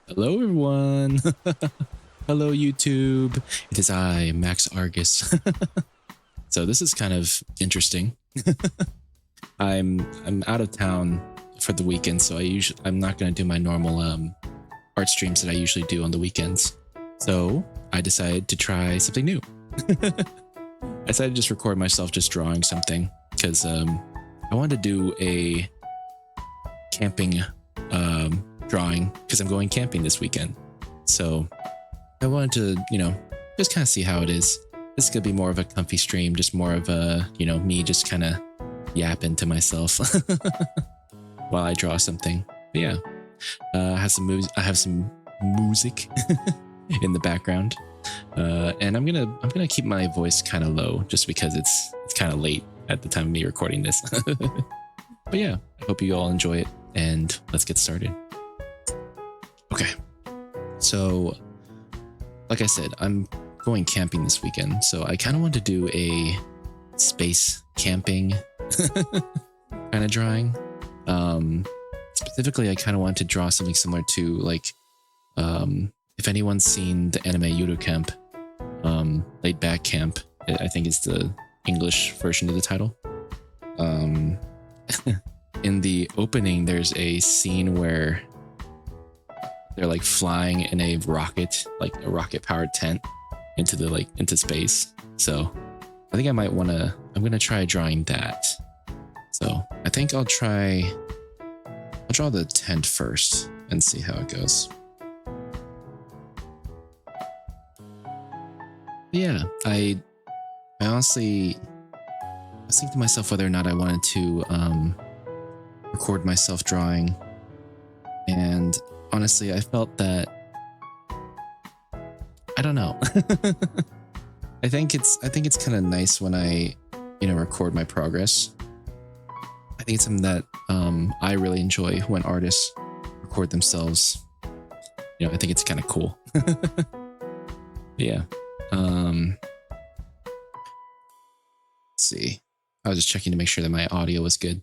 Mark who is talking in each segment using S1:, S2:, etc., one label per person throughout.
S1: Hello, everyone. Hello, YouTube. It is I, Max Argus. So this is kind of interesting. I'm out of town for the weekend, so I'm not going to do my normal art streams that I usually do on the weekends. So I decided to try something new. I decided to just record myself just drawing something because I wanted to do a camping drawing because I'm going camping this weekend. So I wanted to, just kind of see how it is. This is going to be more of a comfy stream, just more of a, me just kind of yapping to myself while I draw something. But yeah, I have some music in the background. And I'm gonna keep my voice kind of low just because it's kind of late at the time of me recording this. But yeah, I hope you all enjoy it, and let's get started. Okay, so like I said, I'm going camping this weekend, so I kind of want to do a space camping kind of drawing. Specifically, I kind of want to draw something similar to like if anyone's seen the anime Yudo Camp, Laid Back Camp, I think is the English version of the title. In the opening, there's a scene where they're like flying in a rocket, like a rocket powered tent into space. So I think I'm gonna try drawing that. So I think I'll draw the tent first and see how it goes. Yeah, I honestly, I was thinking to myself whether or not I wanted to record myself drawing, and honestly, I felt that I don't know. I think it's kind of nice when I record my progress. I think it's something that I really enjoy when artists record themselves. I think it's kind of cool. Yeah. Let's see. I was just checking to make sure that my audio was good.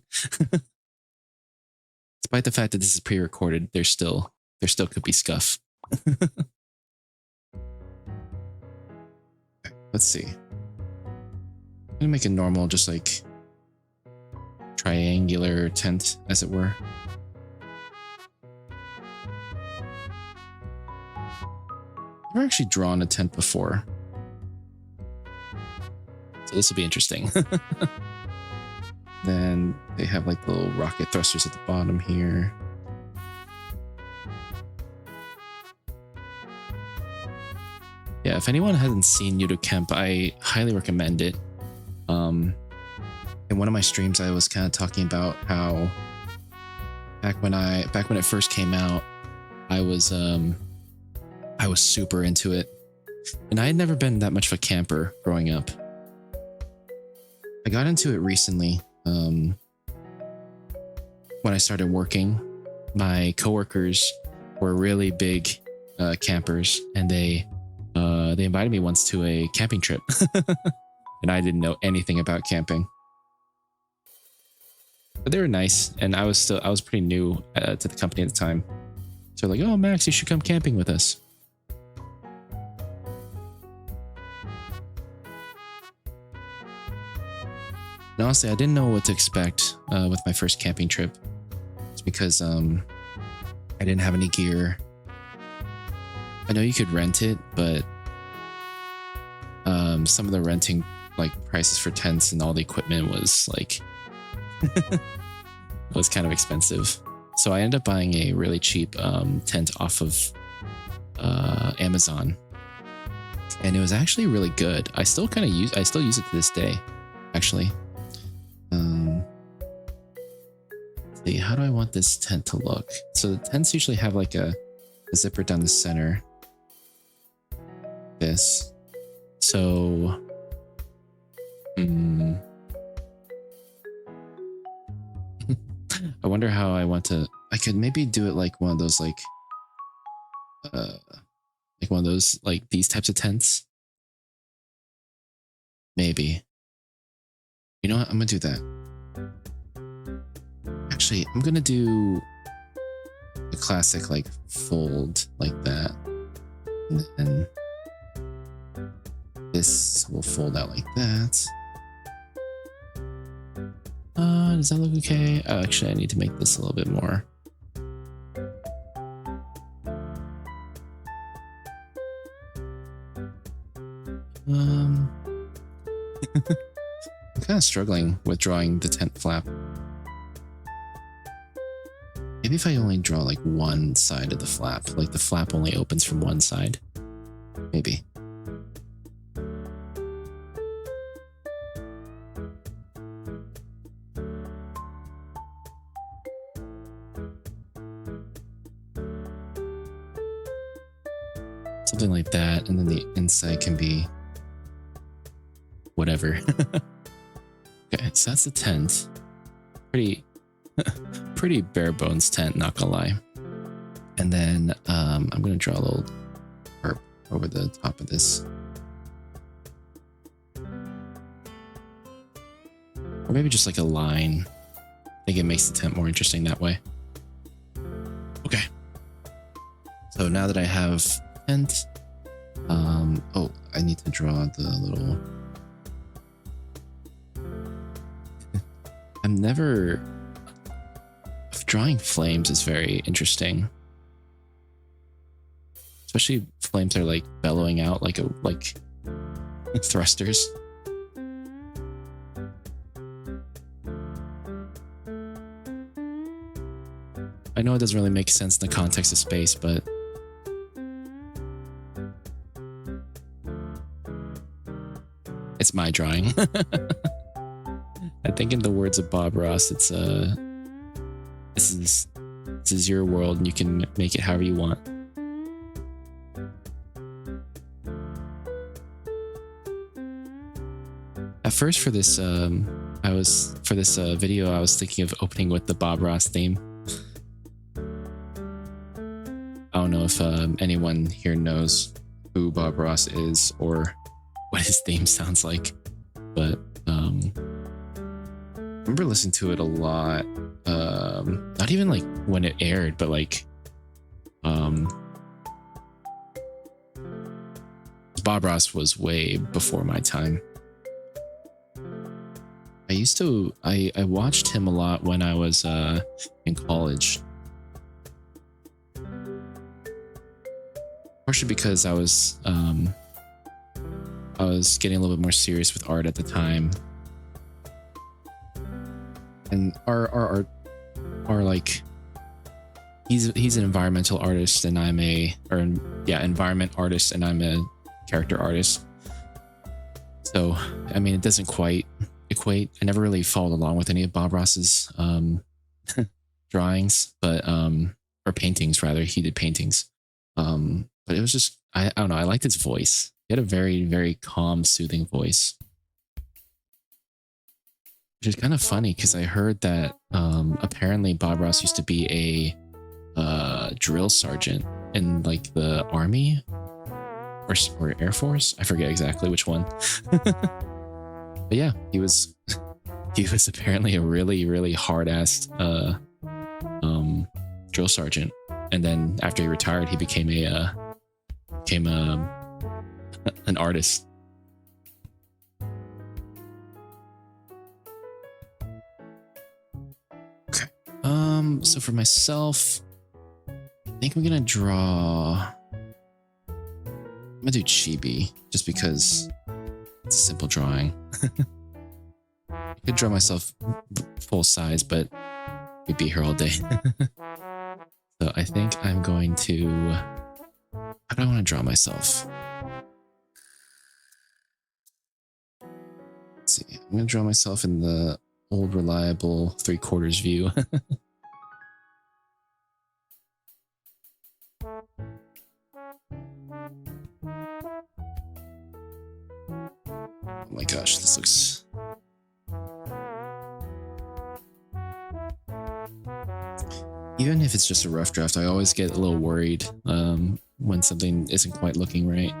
S1: Despite the fact that this is pre-recorded, there still could be scuff. Okay, let's see. I'm gonna make a normal, just like triangular tent, as it were. I've never actually drawn a tent before, so this will be interesting. Then they have like little rocket thrusters at the bottom here. Yeah, if anyone hasn't seen Yudo Camp, I highly recommend it. In one of my streams, I was kind of talking about how back when it first came out, I was super into it, and I had never been that much of a camper growing up. I got into it recently. When I started working, my coworkers were really big campers, and they invited me once to a camping trip, and I didn't know anything about camping. But they were nice, and I was pretty new to the company at the time. So like, oh Max, you should come camping with us. And honestly, I didn't know what to expect with my first camping trip. It's because I didn't have any gear. I know you could rent it, but some of the renting like prices for tents and all the equipment was like was kind of expensive. So I ended up buying a really cheap tent off of Amazon, and it was actually really good. I still use it to this day, actually. Let's see, how do I want this tent to look? So the tents usually have like a zipper down the center. This. So I wonder how I want to. I could maybe do it like one of those like these types of tents. Maybe. You know what? I'm gonna do that. Actually, I'm gonna do the classic like fold like that, and then this will fold out like that. Does that look okay? Oh, actually, I need to make this a little bit more. I'm kind of struggling with drawing the tent flap. Maybe if I only draw like one side of the flap, like the flap only opens from one side. Maybe. Something like that, and then the inside can be whatever. Okay, so that's the tent. Pretty bare bones tent, not gonna lie. And then I'm gonna draw a little herb over the top of this. Or maybe just like a line. I think it makes the tent more interesting that way. Okay. So now that I have tent, oh, I need to draw the little... Drawing flames is very interesting. Especially flames are like bellowing out like thrusters. I know it doesn't really make sense in the context of space, but it's my drawing. I think in the words of Bob Ross, it's this is your world and you can make it however you want. At first for this video I was thinking of opening with the Bob Ross theme. I don't know if anyone here knows who Bob Ross is or what his theme sounds like, but I remember listening to it a lot. Not even like when it aired, but like Bob Ross was way before my time. I watched him a lot when I was in college. Partially because I was getting a little bit more serious with art at the time. And our art are like, he's an environmental artist and I'm environment artist and I'm a character artist. So, I mean, it doesn't quite equate. I never really followed along with any of Bob Ross's drawings, but or paintings rather. He did paintings. But it was just, I don't know, I liked his voice. He had a very, very calm, soothing voice. Which is kind of funny because I heard that apparently Bob Ross used to be a drill sergeant in like the Army or Air Force. I forget exactly which one. But yeah, he was apparently a really, really hard-assed drill sergeant. And then after he retired, he became an artist. Okay. So for myself, I think I'm gonna do chibi just because it's a simple drawing. I could draw myself full size, but we'd be here all day. So I think I'm going to... How do I want to draw myself? Let's see. I'm going to draw myself in the old reliable 3/4 view. Oh my gosh, this looks... Even if it's just a rough draft, I always get a little worried when something isn't quite looking right.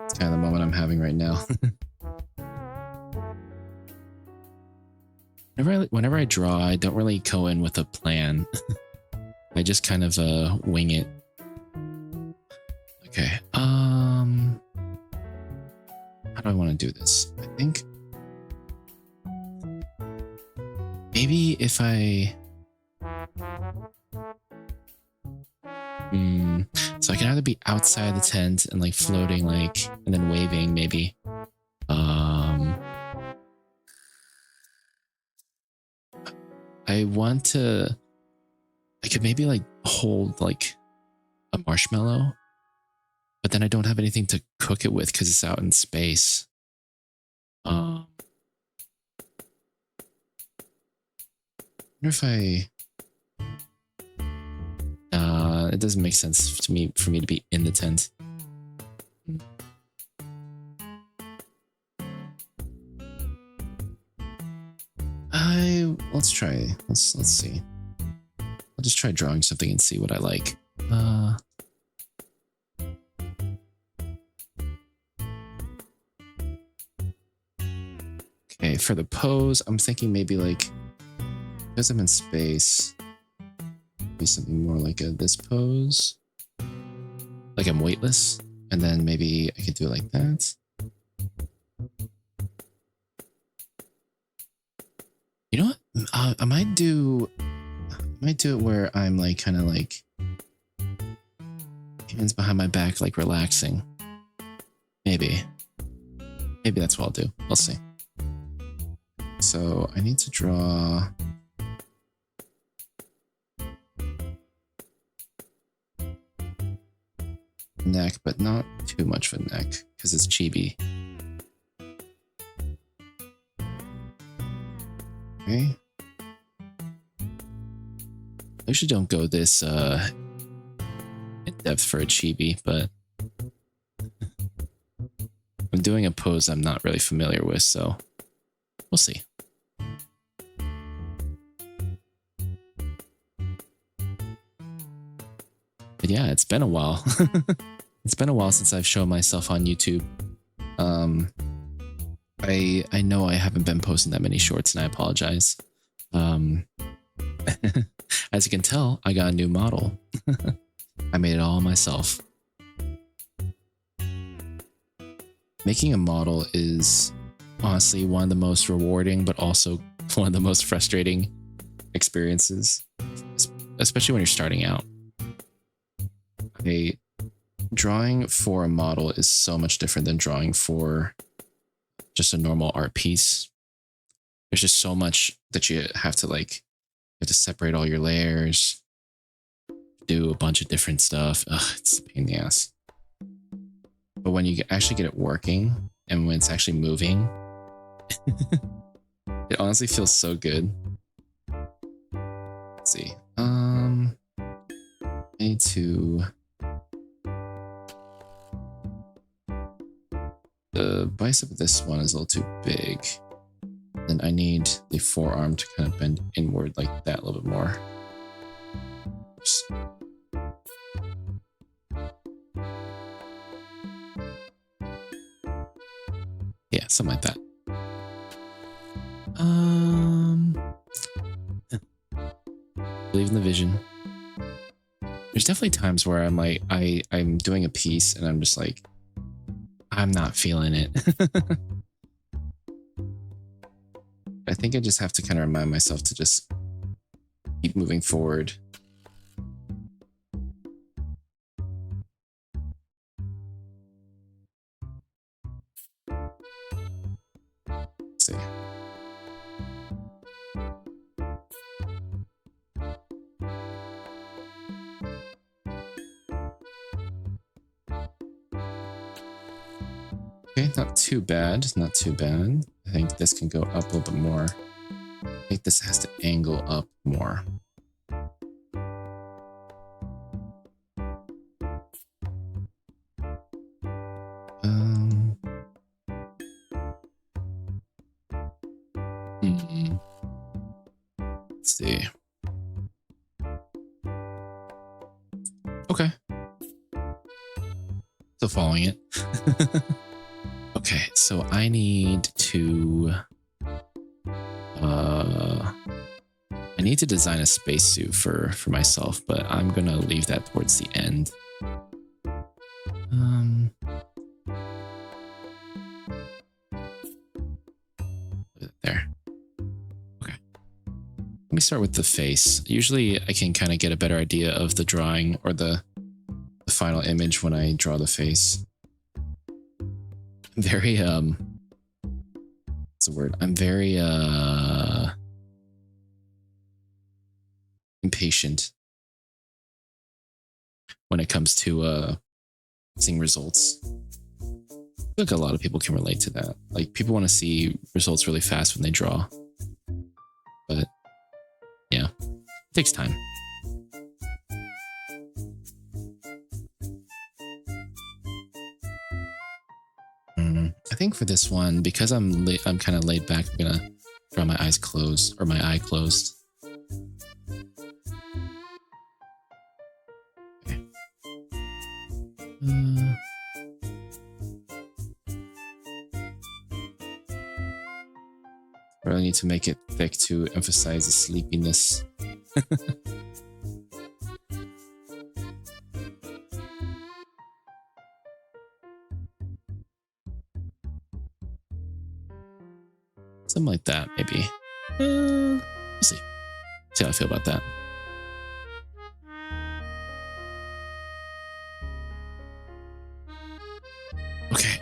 S1: It's kind of the moment I'm having right now. Whenever I draw, I don't really go in with a plan. I just kind of wing it. Okay. How do I want to do this? I think maybe if I so I can either be outside the tent and like floating like and then waving maybe. I want to I could maybe like hold like a marshmallow, but then I don't have anything to cook it with because it's out in space. I wonder if it doesn't make sense to me for me to be in the tent. Let's try. Let's see. I'll just try drawing something and see what I like. Okay, for the pose, I'm thinking maybe like because I'm in space, maybe something more like this pose. Like I'm weightless, and then maybe I could do it like that. You know what? I might do it where I'm like kind of like hands behind my back, like relaxing. Maybe that's what I'll do. We'll see. So I need to draw. Neck, but not too much of a neck because it's chibi. Okay. I usually don't go this in depth for a chibi, but I'm doing a pose I'm not really familiar with, so we'll see. But yeah, it's been a while. It's been a while since I've shown myself on YouTube. I know I haven't been posting that many shorts, and I apologize. As you can tell, I got a new model. I made it all myself. Making a model is honestly one of the most rewarding, but also one of the most frustrating experiences, especially when you're starting out. Drawing for a model is so much different than drawing for just a normal art piece. There's just so much that you have to like, you have to separate all your layers, do a bunch of different stuff. Ugh, it's a pain in the ass. But when you actually get it working and when it's actually moving, it honestly feels so good. Let's see. I need to. The bicep of this one is a little too big. Then I need the forearm to kind of bend inward like that a little bit more. Oops. Yeah, something like that. Believe in the vision. There's definitely times where I'm like, I'm doing a piece and I'm just like, I'm not feeling it. I think I just have to kind of remind myself to just keep moving forward. Let's see. Okay, not too bad, not too bad. I think this can go up a little bit more. I think this has to angle up more. Let's see. Okay. Still following it. Okay, so I need to I need to design a spacesuit for myself, but I'm gonna leave that towards the end. There. Okay. Let me start with the face. Usually I can kind of get a better idea of the drawing or the final image when I draw the face. I'm very, what's the word? I'm very, impatient when it comes to, seeing results. I feel like a lot of people can relate to that. Like, people want to see results really fast when they draw. But, yeah, it takes time. I think for this one, because I'm kind of laid back, I'm gonna draw my eyes closed, or my eye closed. Okay. Really need to make it thick to emphasize the sleepiness. Something like that, maybe. We'll see. See how I feel about that. Okay.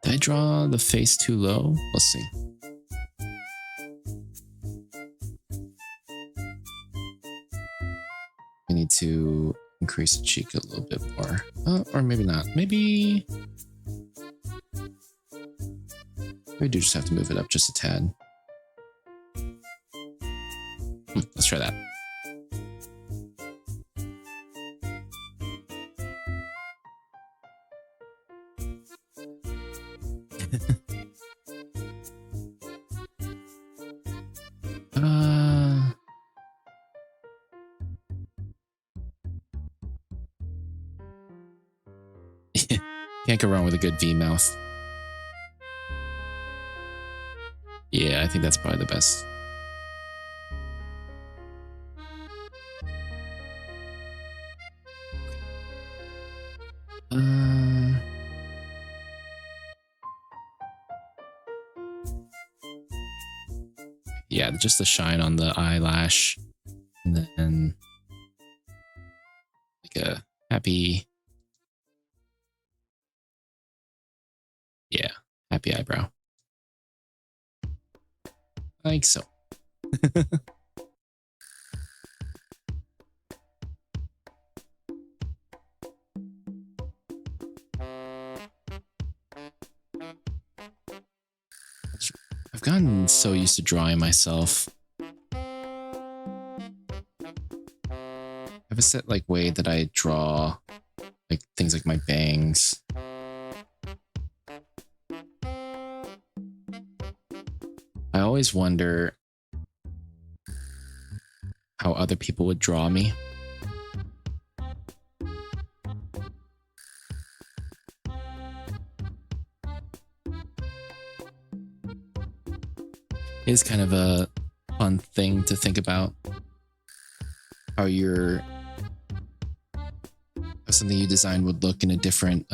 S1: Did I draw the face too low? Let's see. I need to increase the cheek a little bit more. Or maybe not. Maybe we do just have to move it up just a tad. Let's try that. Can't go wrong with a good V mouth. Yeah, I think that's probably the best. Yeah, just the shine on the eyelash, and then like a happy, yeah, happy eyebrow, like so. I've gotten so used to drawing myself. I have a set like way that I draw like things like my bangs. I always wonder how other people would draw me. It is kind of a fun thing to think about. How something you design would look in a different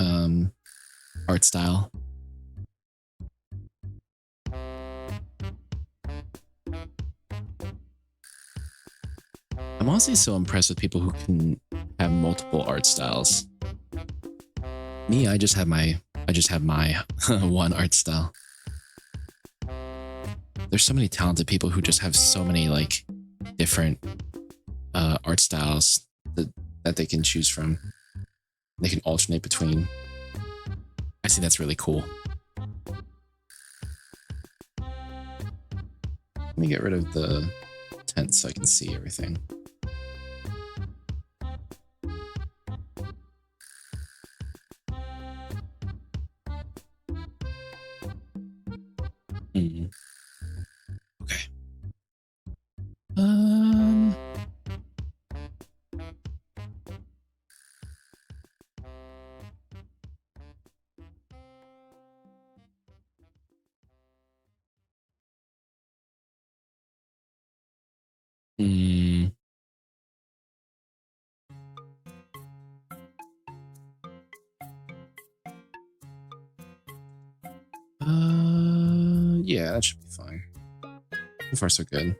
S1: art style. I'm honestly so impressed with people who can have multiple art styles. Me, I just have my one art style. There's so many talented people who just have so many like different art styles that they can choose from. They can alternate between. I think that's really cool. Let me get rid of the tent so I can see everything. Okay. Mm, yeah, that should be fine. So far, so good.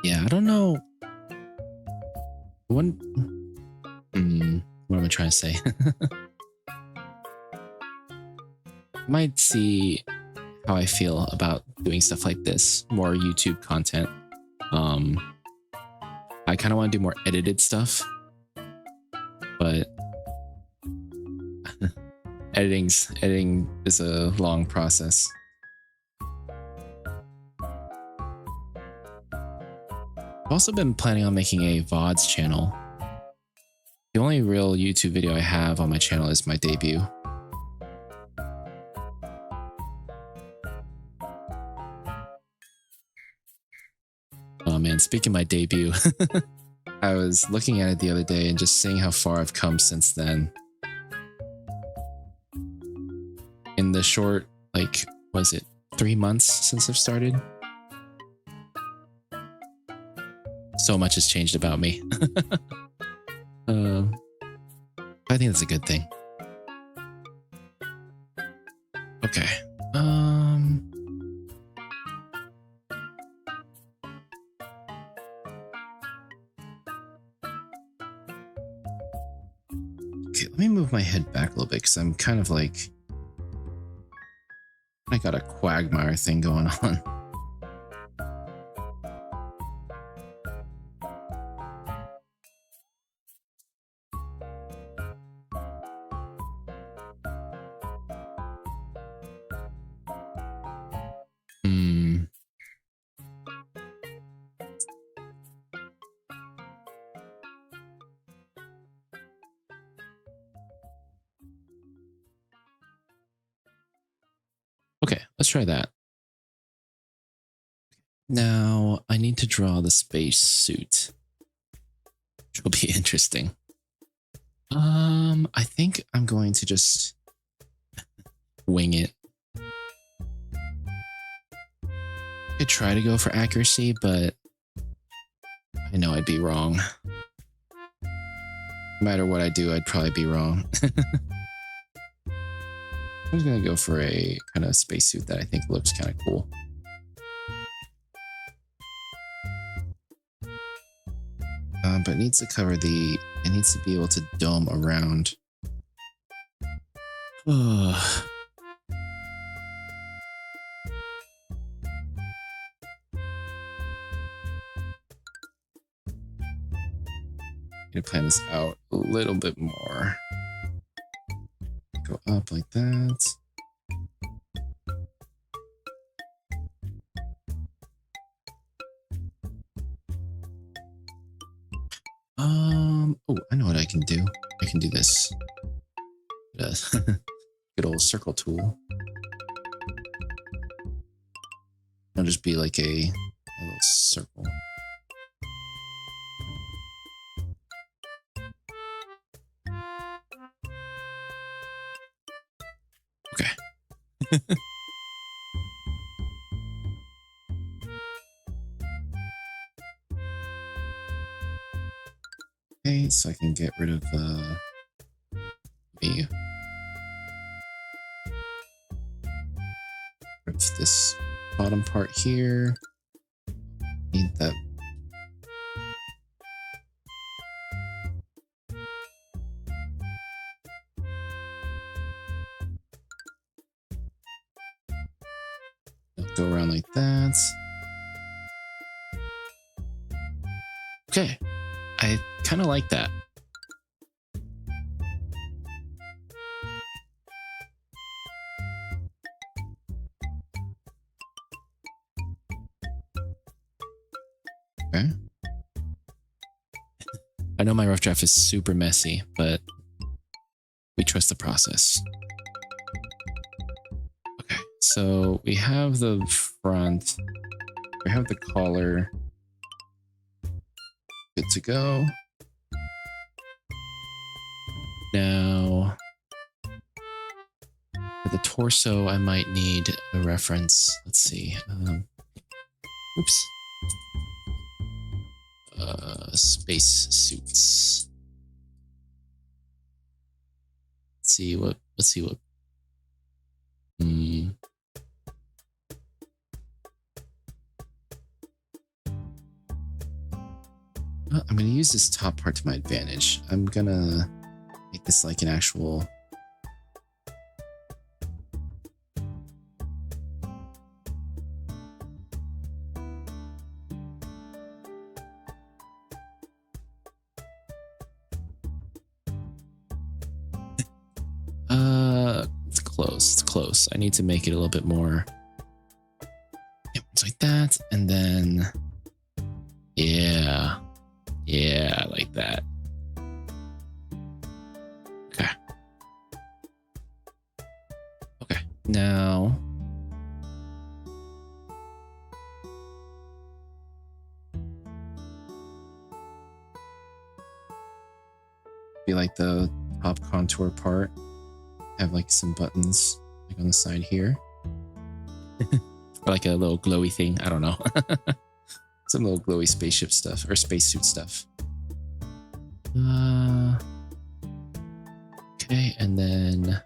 S1: Yeah, I don't know. One, what am I trying to say? Might see how I feel about doing stuff like this, more YouTube content. I kind of want to do more edited stuff, but editing is a long process. I've also been planning on making a VODs channel. The only real YouTube video I have on my channel is my debut. Oh man, speaking of my debut, I was looking at it the other day and just seeing how far I've come since then. In the short, like, was it 3 months since I've started? So much has changed about me. I think that's a good thing. Okay. Okay, let me move my head back a little bit because I'm kind of like, I got a quagmire thing going on. Okay, let's try that. Now I need to draw the space suit, which will be interesting. I think I'm going to just wing it. I could try to go for accuracy, but I know I'd be wrong. No matter what I do, I'd probably be wrong. I'm just gonna go for a kind of spacesuit that I think looks kind of cool. But it needs to cover the, it needs to be able to dome around. Gonna plan this out a little bit more. Go up like that. Oh, I know what I can do. I can do this. Good old circle tool. It'll just be like a little circle. Okay. Okay, so I can get rid of me. Rid of this bottom part here. Need that. I'll go around like that. Okay, I kind of like that. Okay. I know my rough draft is super messy, but we trust the process. Okay, so we have the front, we have the collar. Good to go. Now, for the torso, I might need a reference. Let's see. Oops. Space suits. Let's see what. I'm gonna use this top part to my advantage. I'm gonna make this like an actual. It's close. It's close. I need to make it a little bit more. Yep, it's like that, and then yeah, like that. Okay. Now. Be like the top contour part. Have like some buttons like on the side here. Or like a little glowy thing. I don't know. Some little glowy spaceship stuff or spacesuit stuff. Okay, and then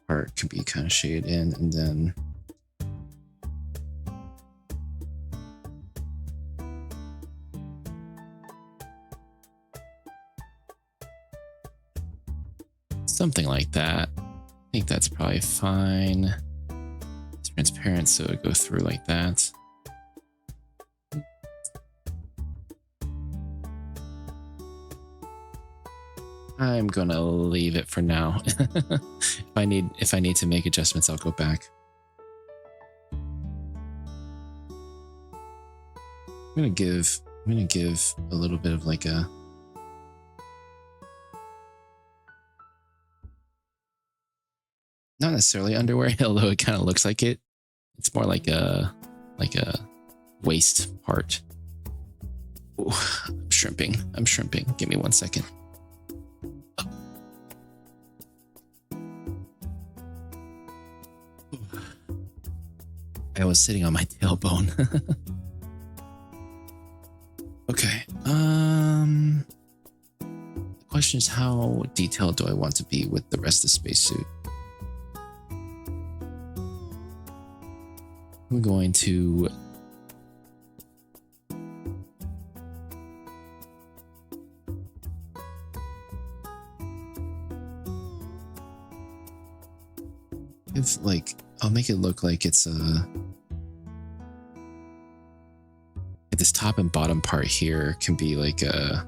S1: part can be kind of shaded in, and then something like that. I think that's probably fine. It's transparent, so it goes through like that. I'm gonna leave it for now. If I need to make adjustments, I'll go back. I'm gonna give a little bit of like a not necessarily underwear, although it kind of looks like it. It's more like a waist part. Ooh, I'm shrimping. Give me 1 second. I was sitting on my tailbone. Okay. The question is, how detailed do I want to be with the rest of the spacesuit? I'm going to I'll make it look like it's this top and bottom part here can be like a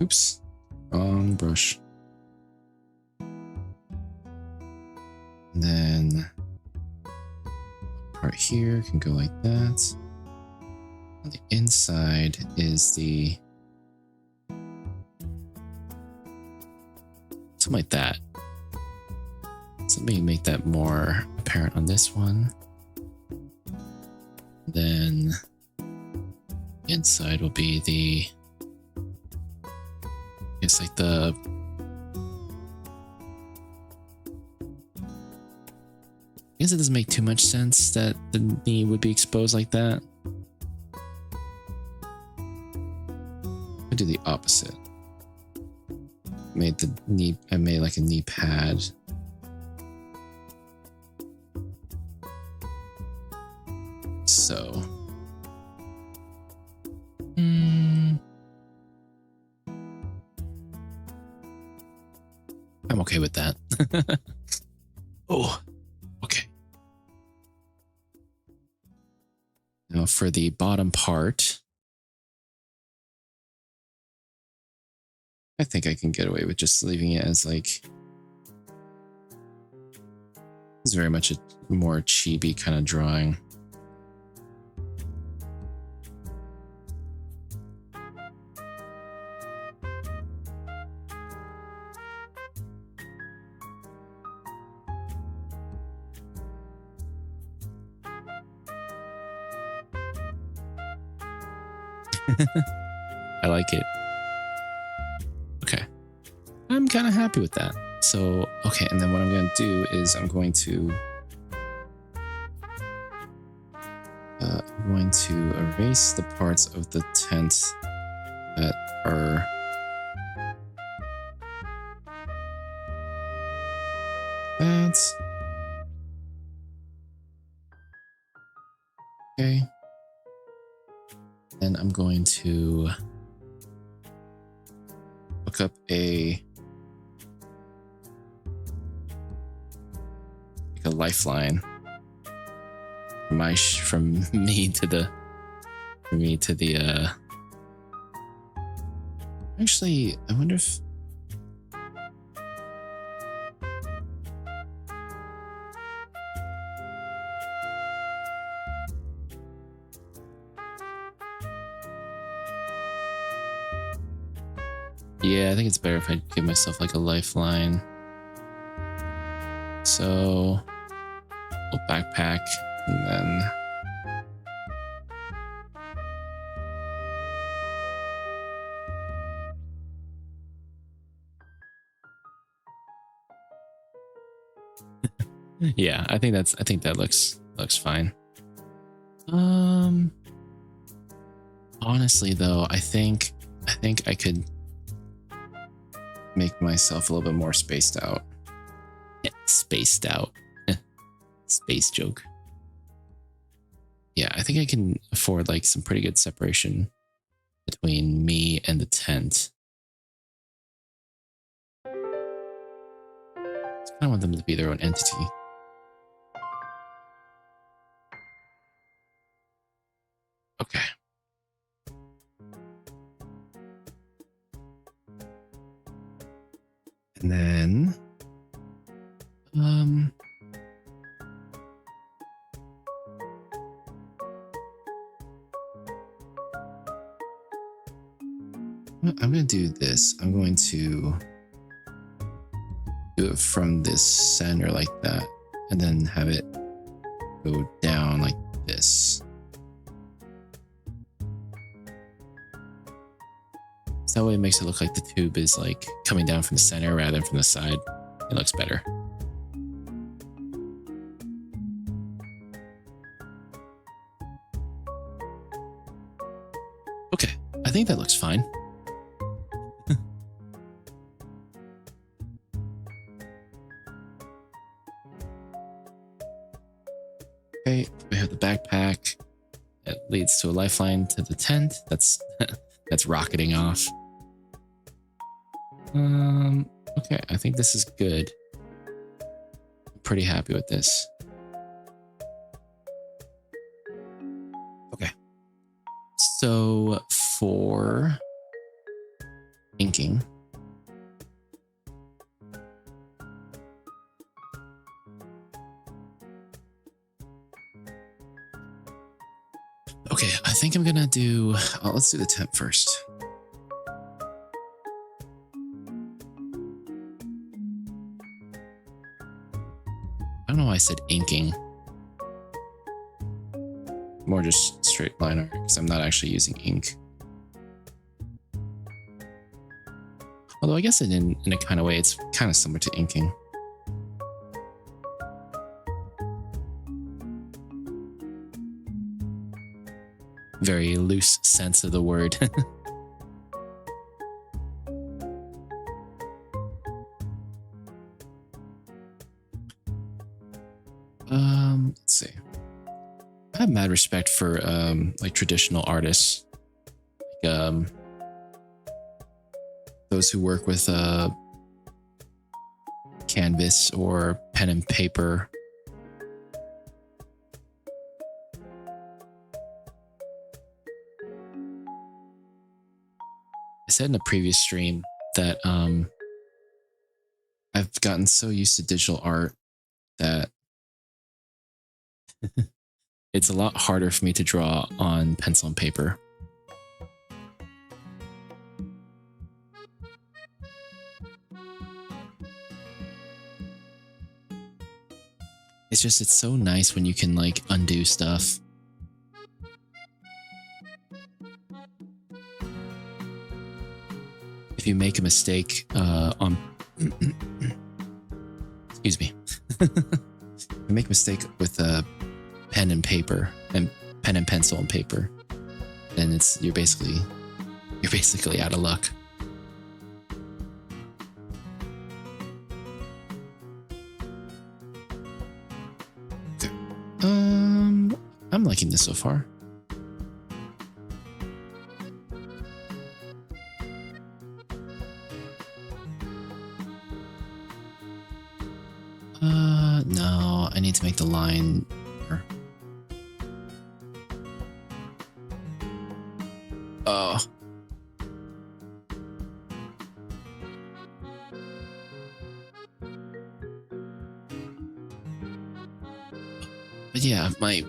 S1: oops, wrong brush. And then part here can go like that. On the inside is the something like that. So let me make that more apparent on this one. Then inside will be the, it's like the, I guess it doesn't make too much sense that the knee would be exposed like that. I do the opposite. I made like a knee pad. So, I'm okay with that. Oh, okay. Now for the bottom part, I think I can get away with just leaving it as like, it's very much a more chibi kind of drawing. I like it. Okay. I'm kind of happy with that. So, okay. And then what I'm going to do is I'm going to erase the parts of the tent that are that. Okay. Then I'm going to hook up a lifeline from me to the actually, I wonder if yeah, I think it's better if I give myself like a lifeline. So a backpack and then yeah, I think that looks fine. Honestly though, I think I could make myself a little bit more spaced out. Yeah, spaced out. Space joke. Yeah, I think I can afford like some pretty good separation between me and the tent. I kind of want them to be their own entity. Okay. And then, I'm going to do this. I'm going to do it from this center like that, and then have it go down like this. So that way it makes it look like the tube is like coming down from the center rather than from the side. It looks better. Okay, I think that looks fine. Okay, we have the backpack. It leads to a lifeline to the tent. That's that's rocketing off. Okay, I think this is good. I'm pretty happy with this. Okay. So for inking, okay, I think I'm gonna do, let's do the tent first. I don't know why I said inking. More just straight line art because I'm not actually using ink. Although I guess in a kind of way, it's kind of similar to inking. Very loose sense of the word. Let's see. I have mad respect for like traditional artists, like those who work with canvas or pen and paper. I said in a previous stream that I've gotten so used to digital art that it's a lot harder for me to draw on pencil and paper. It's so nice when you can like undo stuff. if you make a mistake on excuse me, you make a mistake with a pen and paper and pen and pencil and paper, then you're basically out of luck. Okay. I'm liking this so far. No, I need to make the line. Oh. But yeah, my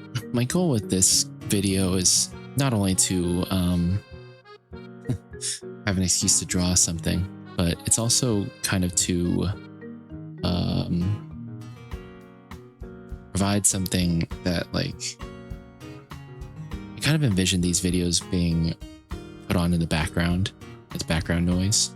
S1: goal with this video is not only to have an excuse to draw something, but it's also kind of to provide something that, like, I kind of envision these videos being put on in the background. It's background noise.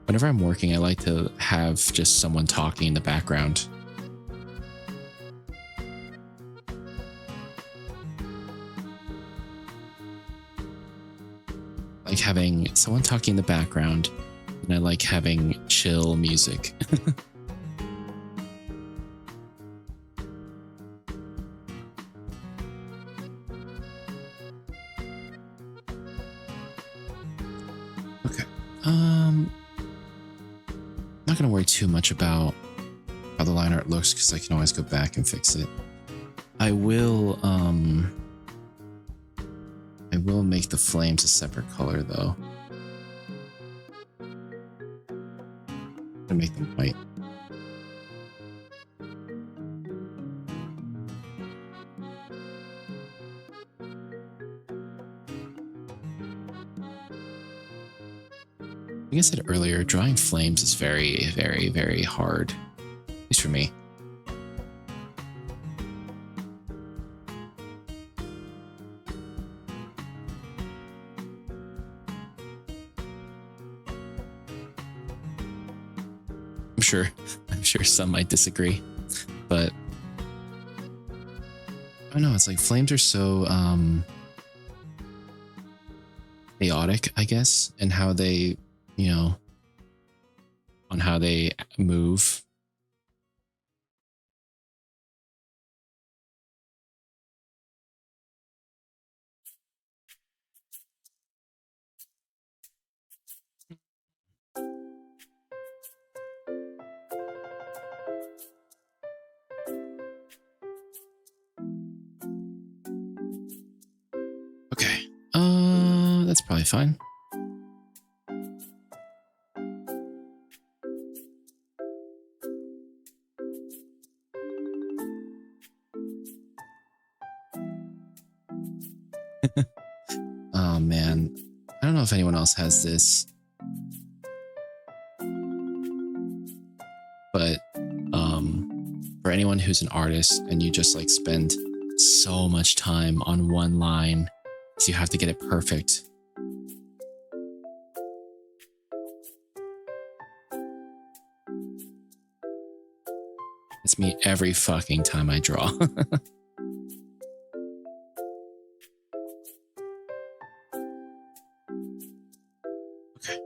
S1: Whenever I'm working, I like to have just someone talking in the background. Like having someone talking in the background, and I like having chill music. Okay. Not gonna worry too much about how the line art looks because I can always go back and fix it. I will make the flames a separate color though. I'm gonna make them white. Like I said earlier, drawing flames is very, very, very hard. At least for me. I'm sure some might disagree, but I don't know. It's like flames are so chaotic, I guess, and how they, on how they move. Okay, that's probably fine. Oh man, I don't know if anyone else has this, but for anyone who's an artist and you just like spend so much time on one line, so you have to get it perfect. It's me every fucking time I draw. Okay.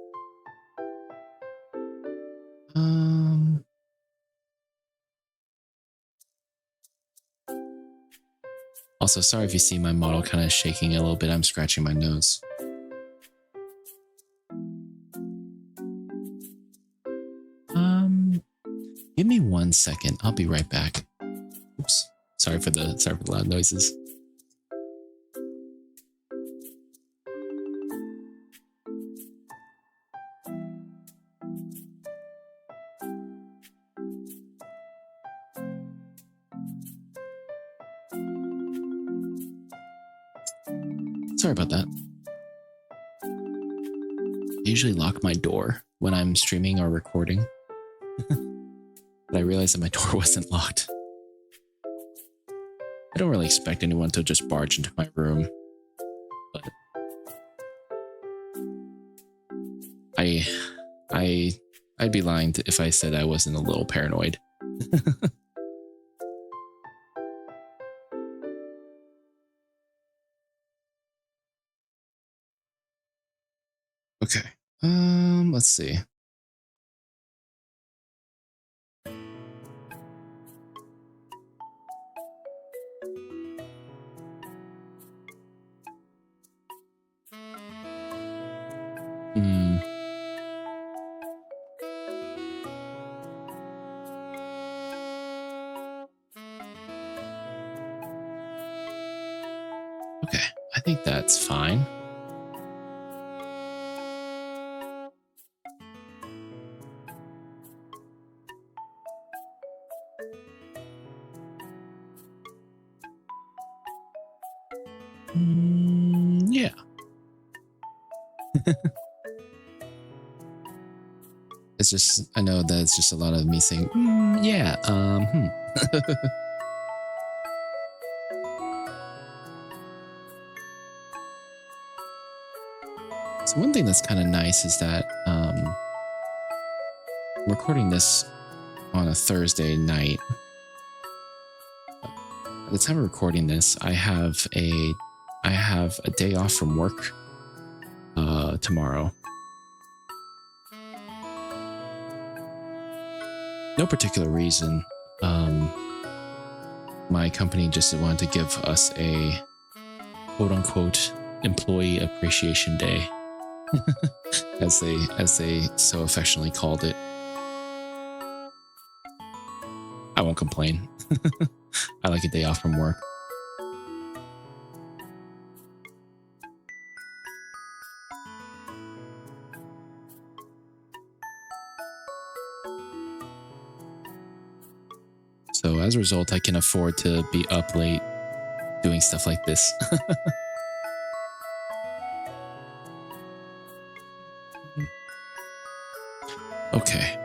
S1: Also, sorry if you see my model kind of shaking a little bit. I'm scratching my nose. Give me 1 second. I'll be right back. Oops. Sorry for the loud noises. Sorry about that. I usually lock my door when I'm streaming or recording. But I realized that my door wasn't locked. I don't really expect anyone to just barge into my room I I I'd be lying if I said I wasn't a little paranoid. Okay. Let's see. Hmm. Okay. I think that's fine. Yeah. It's just, I know that it's just a lot of me saying, yeah, So one thing that's kind of nice is that I'm recording this on a Thursday night. At the time of recording this, I have a day off from work tomorrow. No particular reason. My company just wanted to give us a quote unquote employee appreciation day, as they so affectionately called it. I won't complain. I like a day off from work. So as a result, I can afford to be up late doing stuff like this. Okay.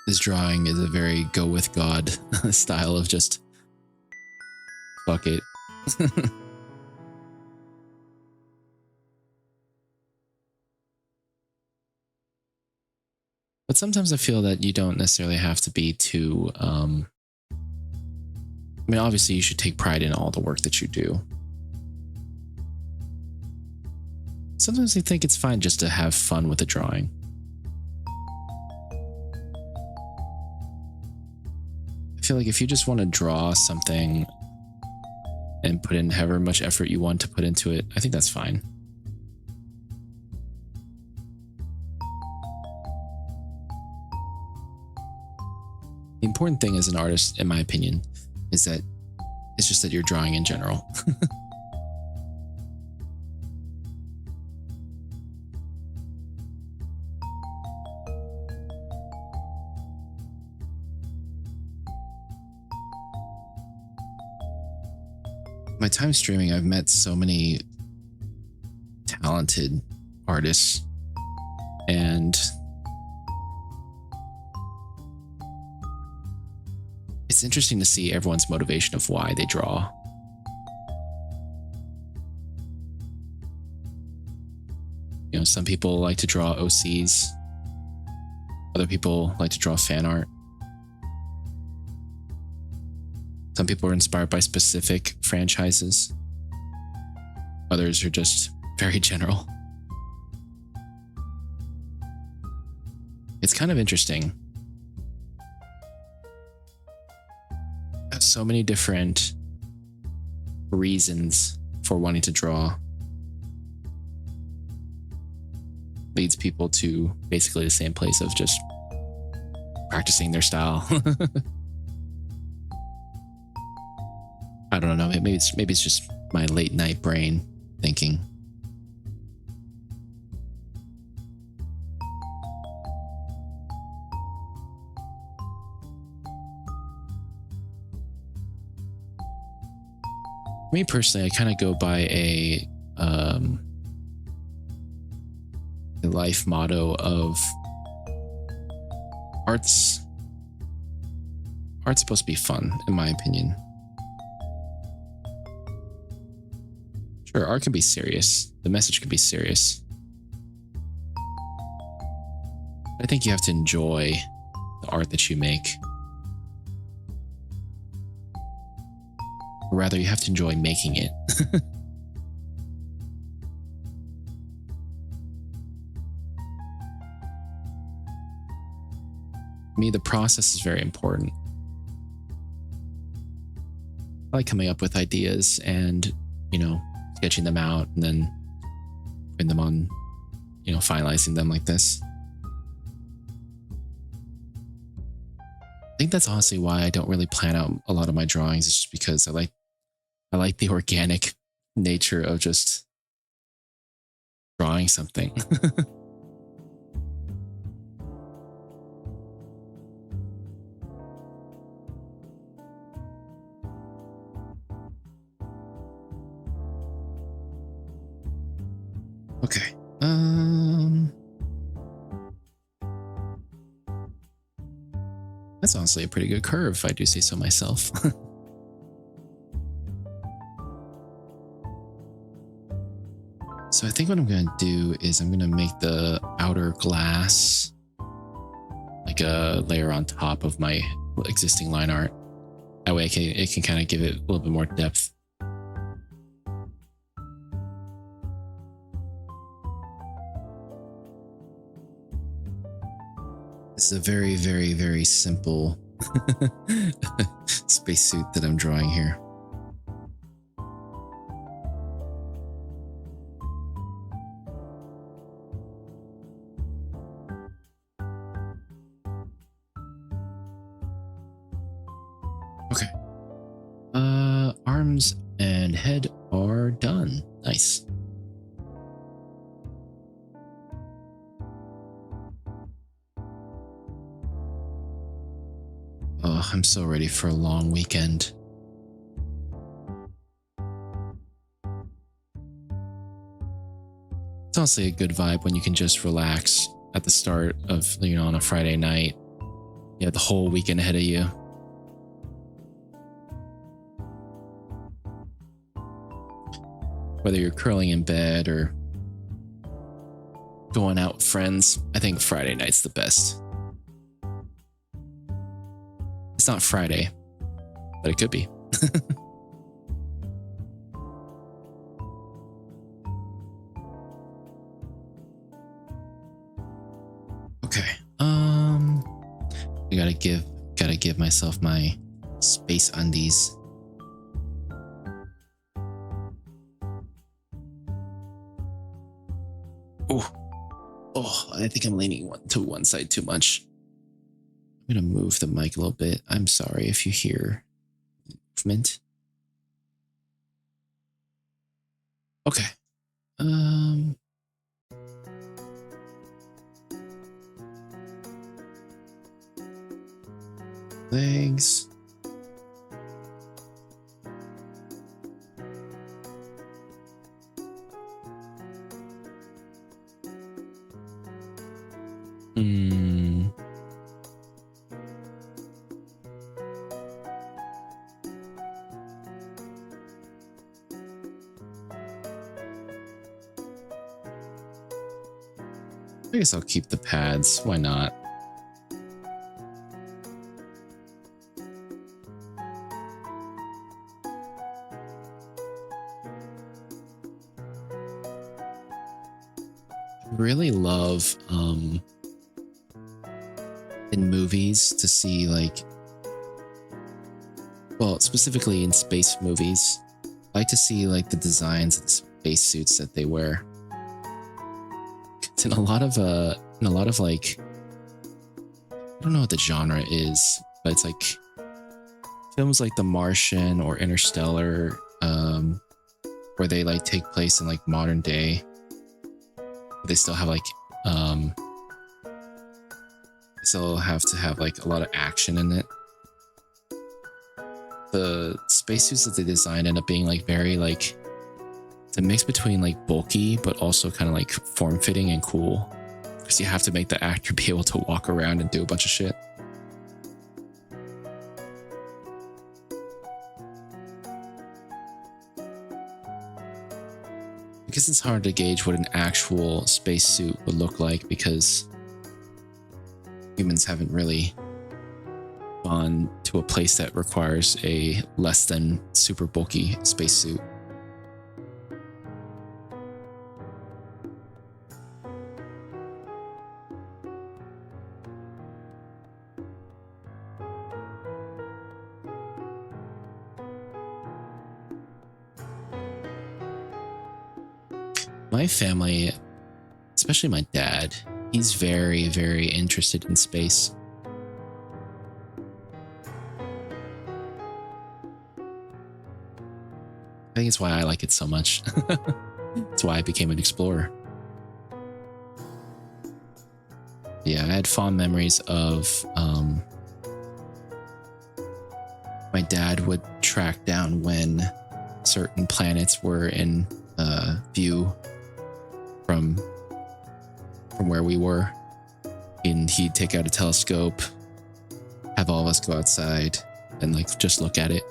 S1: This drawing is a very go with God style of just fuck it. But sometimes I feel that you don't necessarily have to be too I mean, obviously you should take pride in all the work that you do. Sometimes I think it's fine just to have fun with the drawing. I feel like if you just want to draw something and put in however much effort you want to put into it, I think that's fine. The important thing as an artist, in my opinion, is that it's just that you're drawing in general. My time streaming, I've met so many talented artists, and it's interesting to see everyone's motivation of why they draw. You know, some people like to draw OCs. Other people like to draw fan art. Some people are inspired by specific franchises. Others are just very general. It's kind of interesting. So many different reasons for wanting to draw leads people to basically the same place of just practicing their style. I don't know. Maybe it's just my late night brain thinking. me personally, I kind of go by a life motto of art's supposed to be fun, in my opinion. Sure, art can be serious. The message can be serious. I think you have to enjoy the art that you make. Or rather, you have to enjoy making it. For me, the process is very important. I like coming up with ideas and, sketching them out and then putting them on, finalizing them like this. I think that's honestly why I don't really plan out a lot of my drawings. It's just because I like the organic nature of just drawing something. Okay. That's honestly a pretty good curve, if I do say so myself. So I think what I'm going to do is I'm going to make the outer glass like a layer on top of my existing line art. That way it can kind of give it a little bit more depth. This is a very, very, very simple spacesuit that I'm drawing here. Okay. Arms and head are done. Nice. Oh, I'm so ready for a long weekend. It's honestly a good vibe when you can just relax at the start of, on a Friday night. You have the whole weekend ahead of you. Whether you're curling in bed or going out with friends, I think Friday night's the best. It's not Friday, but it could be. Okay. I gotta give myself my space undies. Oh, I think I'm leaning to one side too much. I'm gonna move the mic a little bit. I'm sorry if you hear movement. Okay. Legs. I guess I'll keep the pads. Why not? I really love in movies to see specifically in space movies, I like to see the designs of the spacesuits that they wear. In a lot of I don't know what the genre is, but it's films like The Martian or Interstellar, where they take place in modern day. They still have they still have to have a lot of action in it. the spacesuits that they designed end up being like very like it's a mix between like bulky but also kind of like form-fitting and cool, because you have to make the actor be able to walk around and do a bunch of shit. I guess it's hard to gauge what an actual spacesuit would look like because humans haven't really gone to a place that requires a less than super bulky spacesuit. My family, especially my dad, he's very, very interested in space. I think it's why I like it so much. That's why I became an explorer. Yeah, I had fond memories of my dad would track down when certain planets were in view from where we were, and he'd take out a telescope, have all of us go outside and like just look at it.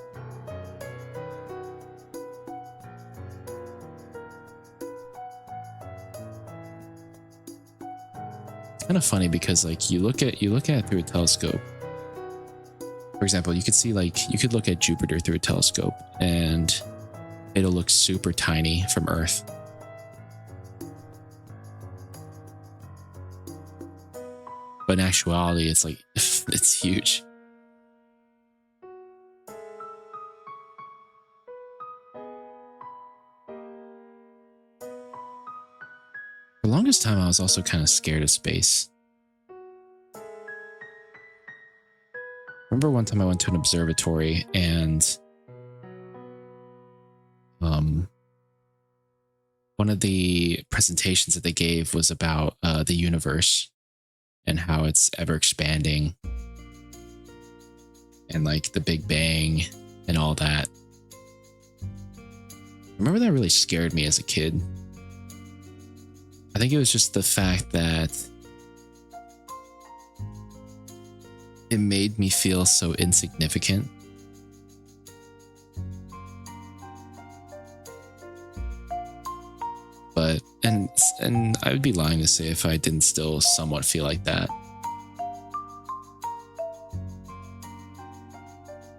S1: It's kind of funny because like you look at it through a telescope. For example, you could look at Jupiter through a telescope and it'll look super tiny from Earth. But in actuality, it's like, it's huge. For the longest time, I was also kind of scared of space. Remember one time I went to an observatory and one of the presentations that they gave was about the universe and how it's ever expanding and like the Big Bang and all that. I remember that really scared me as a kid. I think it was just the fact that it made me feel so insignificant. But and I would be lying to say if I didn't still somewhat feel like that.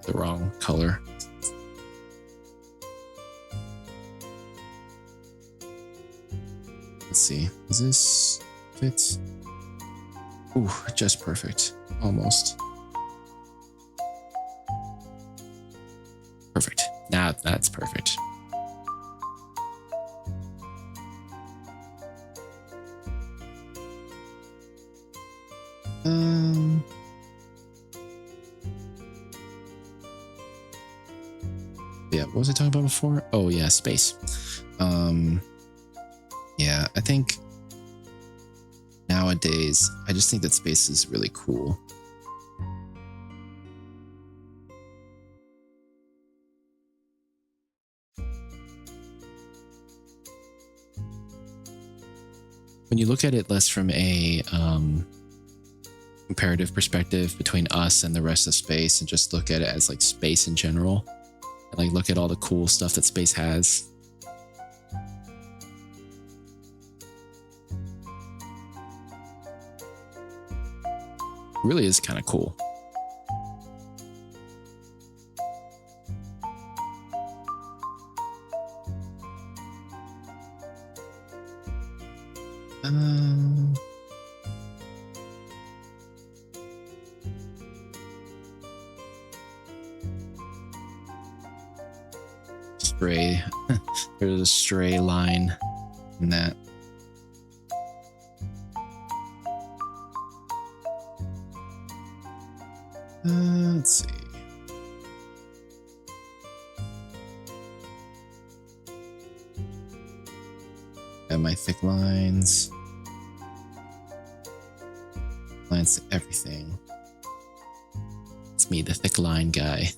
S1: The wrong color. Let's see. Does this fit? Ooh, just perfect. Almost. Perfect. Now that's perfect. Yeah, what was I talking about before? Oh yeah, space. Yeah, I think nowadays, I just think that space is really cool. When you look at it less from a comparative perspective between us and the rest of space and just look at it as like space in general, and like look at all the cool stuff that space has. It really is kind of cool. Stray. There's a stray line in that. Let's see. Got my thick lines. Lines to everything. Let's me, the thick line guy.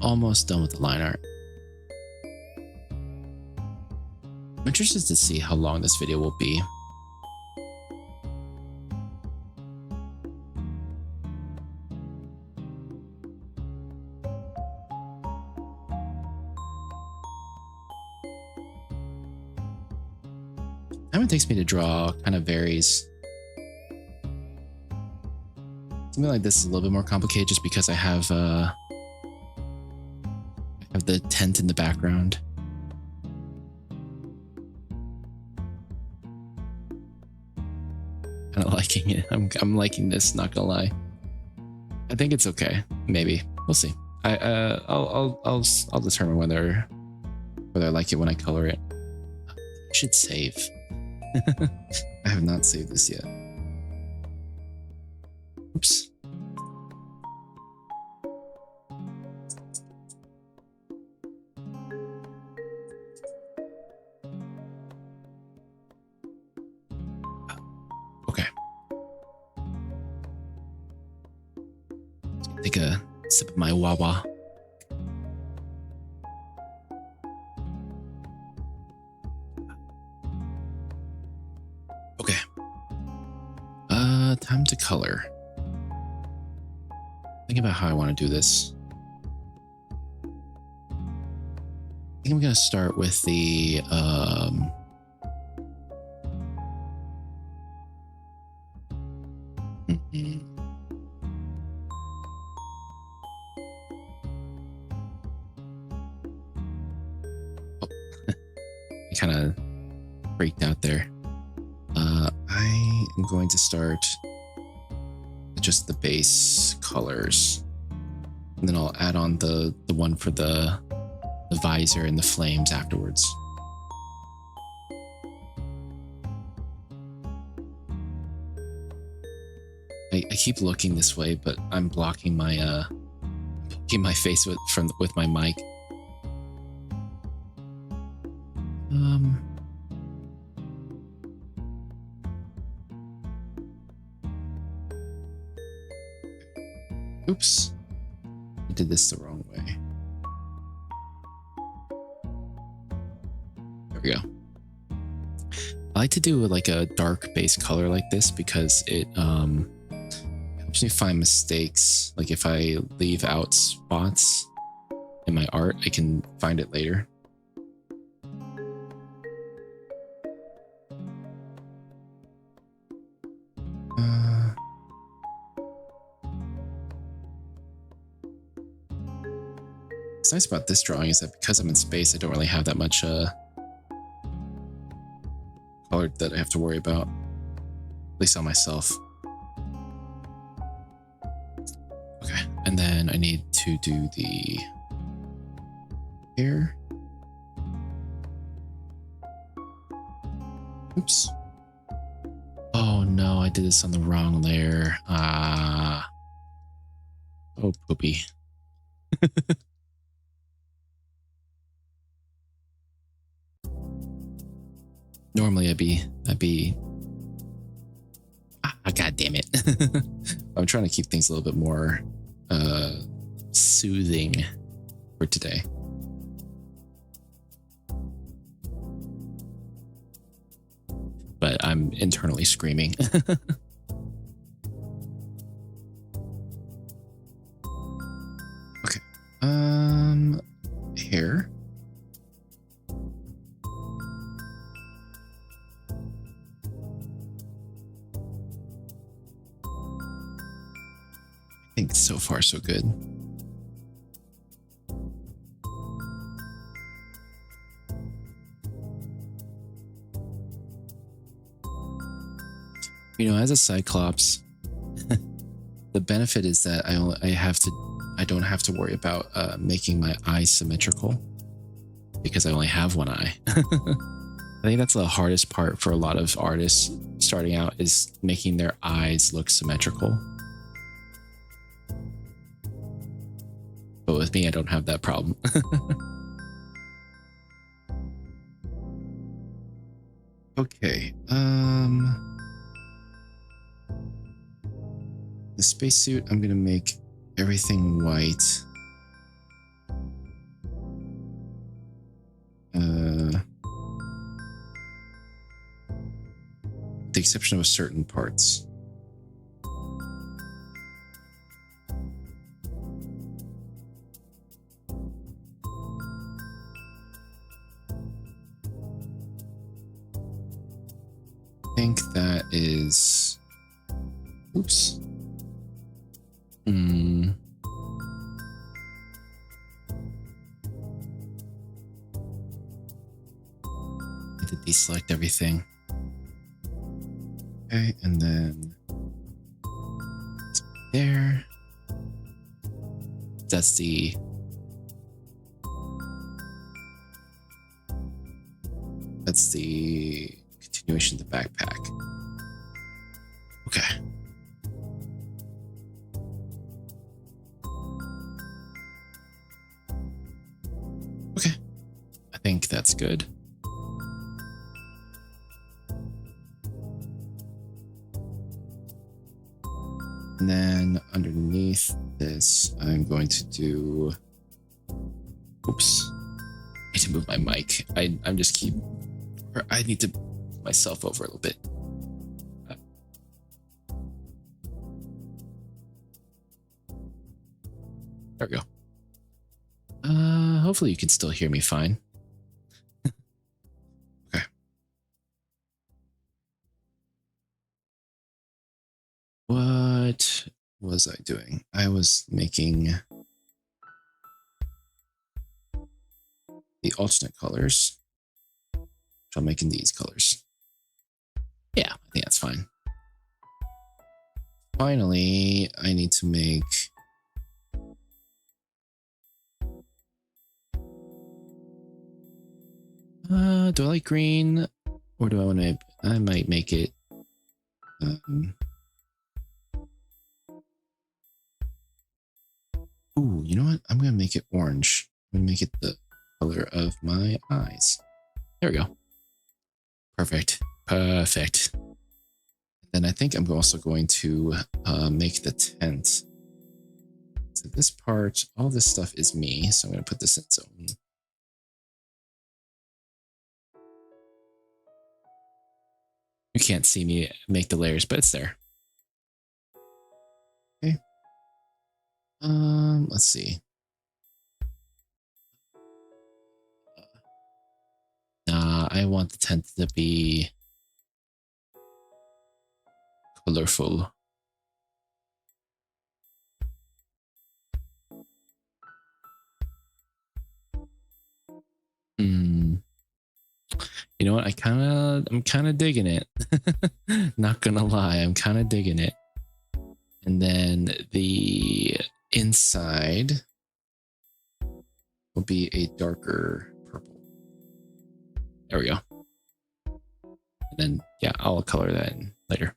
S1: Almost done with the line art. I'm interested to see how long this video will be. Time it takes me to draw kind of varies. Something like this is a little bit more complicated just because I have the tent in the background. Kind of liking it. I'm liking this, not gonna lie. I think it's okay. Maybe. We'll see. I'll determine whether I like it when I color it. I should save. I have not saved this yet. Oops. Okay. Take a sip of my wawa. Okay. Time to color. Think about how I want to do this. I think I'm going to start with the I kind of freaked out there. I am going to start with just the base colors, and then I'll add on the one for the visor and the flames afterwards. I keep looking this way, but I'm blocking my face with my mic. Oops, I did this the wrong way. There we go. I like to do like a dark base color like this because it helps me find mistakes. Like if I leave out spots in my art, I can find it later. What's nice about this drawing is that because I'm in space, I don't really have that much color that I have to worry about, at least on myself. Okay, and then I need to do the hair. Oops. Oh no, I did this on the wrong layer. Oh, poopy. Normally I'd be god damn it. I'm trying to keep things a little bit more soothing for today. But I'm internally screaming. Okay. Hair. I think so far so good. You know, as a Cyclops, the benefit is that I don't have to worry about making my eyes symmetrical because I only have one eye. I think that's the hardest part for a lot of artists starting out, is making their eyes look symmetrical. But with me, I don't have that problem. Okay. The spacesuit, I'm gonna make everything white. With the exception of certain parts. I think that is... Oops. Need to deselect everything. Okay, and then there. That's the continuation of the backpack. Okay. Okay. I think that's good. And then underneath this, I'm going to do... Oops. I need to move my mic. I'm just keep... I need to move myself over a little bit. There we go. Hopefully you can still hear me fine. Okay. What was I doing? I was making the alternate colors. I'm making these colors. Yeah, I think that's fine. Finally, I need to make... do I like green? Or do I want to... I might make it... Ooh, you know what? I'm going to make it orange. I'm going to make it the color of my eyes. There we go. Perfect. Perfect. Then I think I'm also going to make the tent. So this part, all this stuff is me. So I'm going to put this in zone. You can't see me make the layers, but it's there. Okay. Let's see. I want the tent to be colorful. You know what? I'm kind of digging it. Not gonna lie, I'm kind of digging it. And then the inside will be a darker purple. There we go. And then, yeah, I'll color that in later.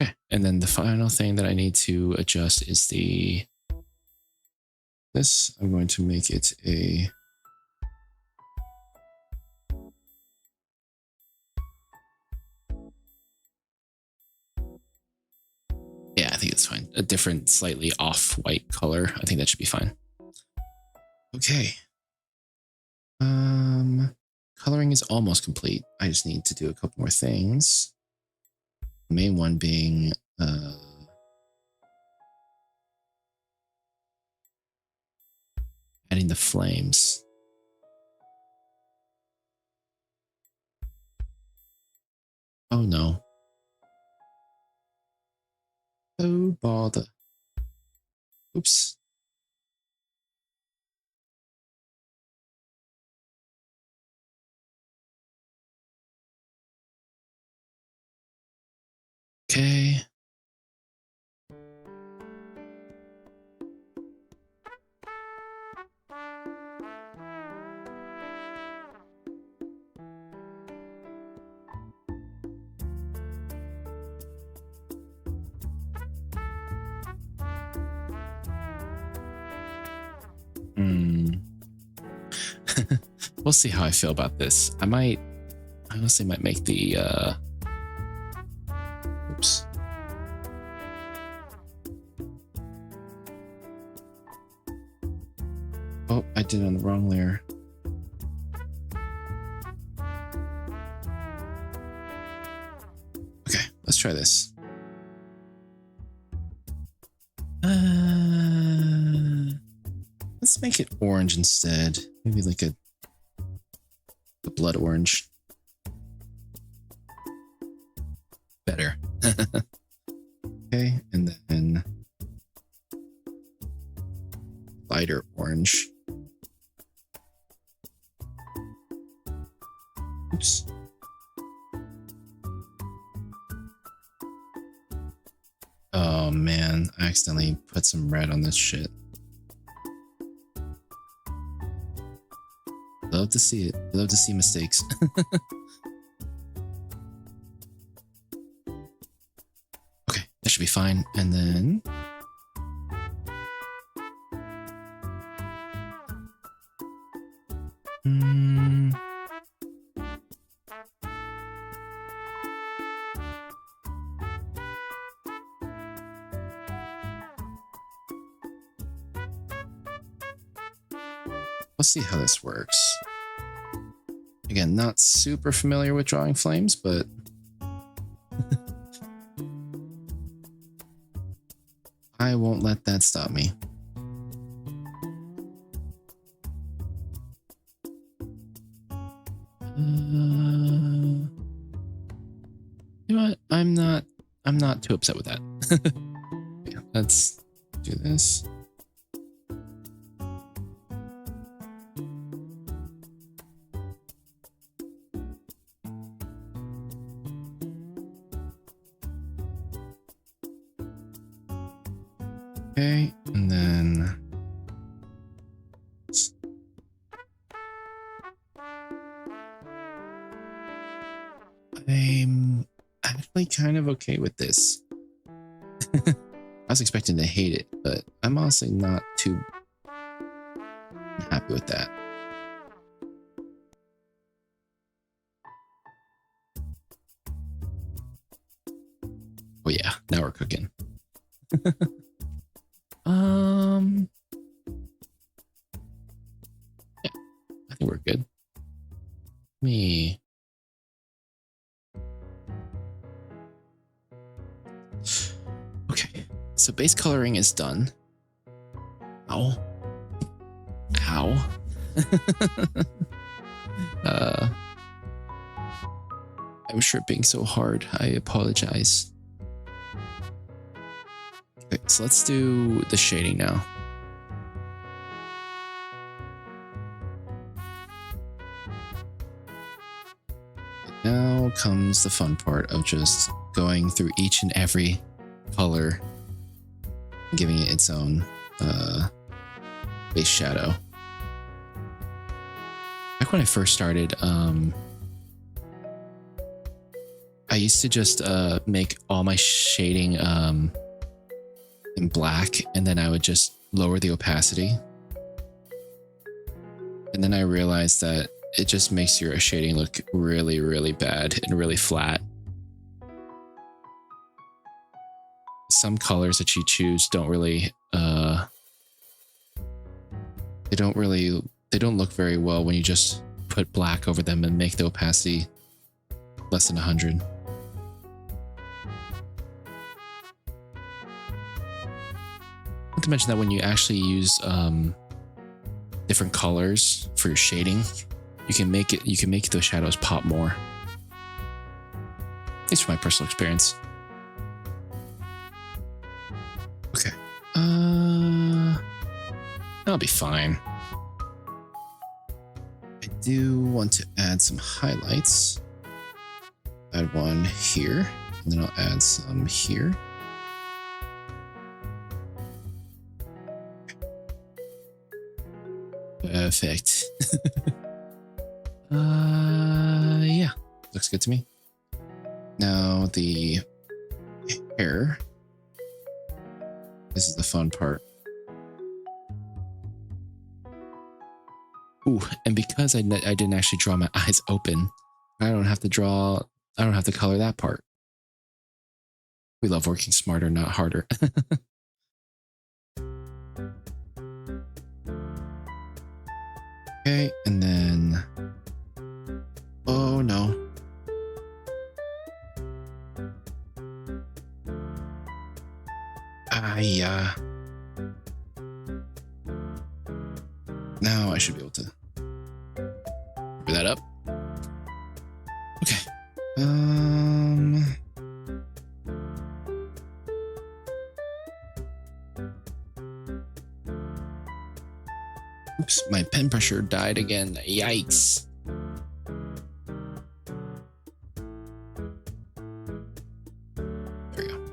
S1: Okay. And then the final thing that I need to adjust is this. I'm going to make it a... Yeah, I think it's fine. A different, slightly off-white color. I think that should be fine. Okay. Coloring is almost complete. I just need to do a couple more things. The main one being adding the flames. Oh no. Oh bother. Oops. Okay. Hmm. We'll see how I feel about this. I honestly might make the, oops. Oh, I did it on the wrong layer. Okay, let's try this. Let's make it orange instead. Maybe like a blood orange. Better. Okay, and then lighter orange. Oops. Oh man, I accidentally put some red on this shit. Love to see it. Love to see mistakes. Okay, that should be fine. And then we'll see how this works. Again, not super familiar with drawing flames, but I won't let that stop me. You know what? I'm not too upset with that. Yeah, let's do this. Okay, and then I'm actually kind of okay with this. I was expecting to hate it, but I'm honestly not too happy with that. Oh yeah, now we're cooking. Yeah, I think we're good. Me. Okay, so base coloring is done. Ow. Ow. I'm tripping so hard. I apologize. Okay, so let's do the shading now. Now comes the fun part of just going through each and every color and giving it its own base shadow. Back when I first started, I used to just make all my shading in black, and then I would just lower the opacity. And then I realized that it just makes your shading look really, really bad and really flat. Some colors that you choose don't really, they don't look very well when you just put black over them and make the opacity less than 100. Not to mention that when you actually use different colors for your shading, you can make the shadows pop more. At least from my personal experience. Okay. That'll be fine. I do want to add some highlights. Add one here, and then I'll add some here. Perfect. Yeah, looks good to me. Now the hair. This is the fun part. Ooh, and because I didn't actually draw my eyes open, I don't have to color that part. We love working smarter, not harder. Okay, and then, oh no. Yeah. Now I should be able to cover that up. Okay. Oops, my pen pressure died again. Yikes. There we go.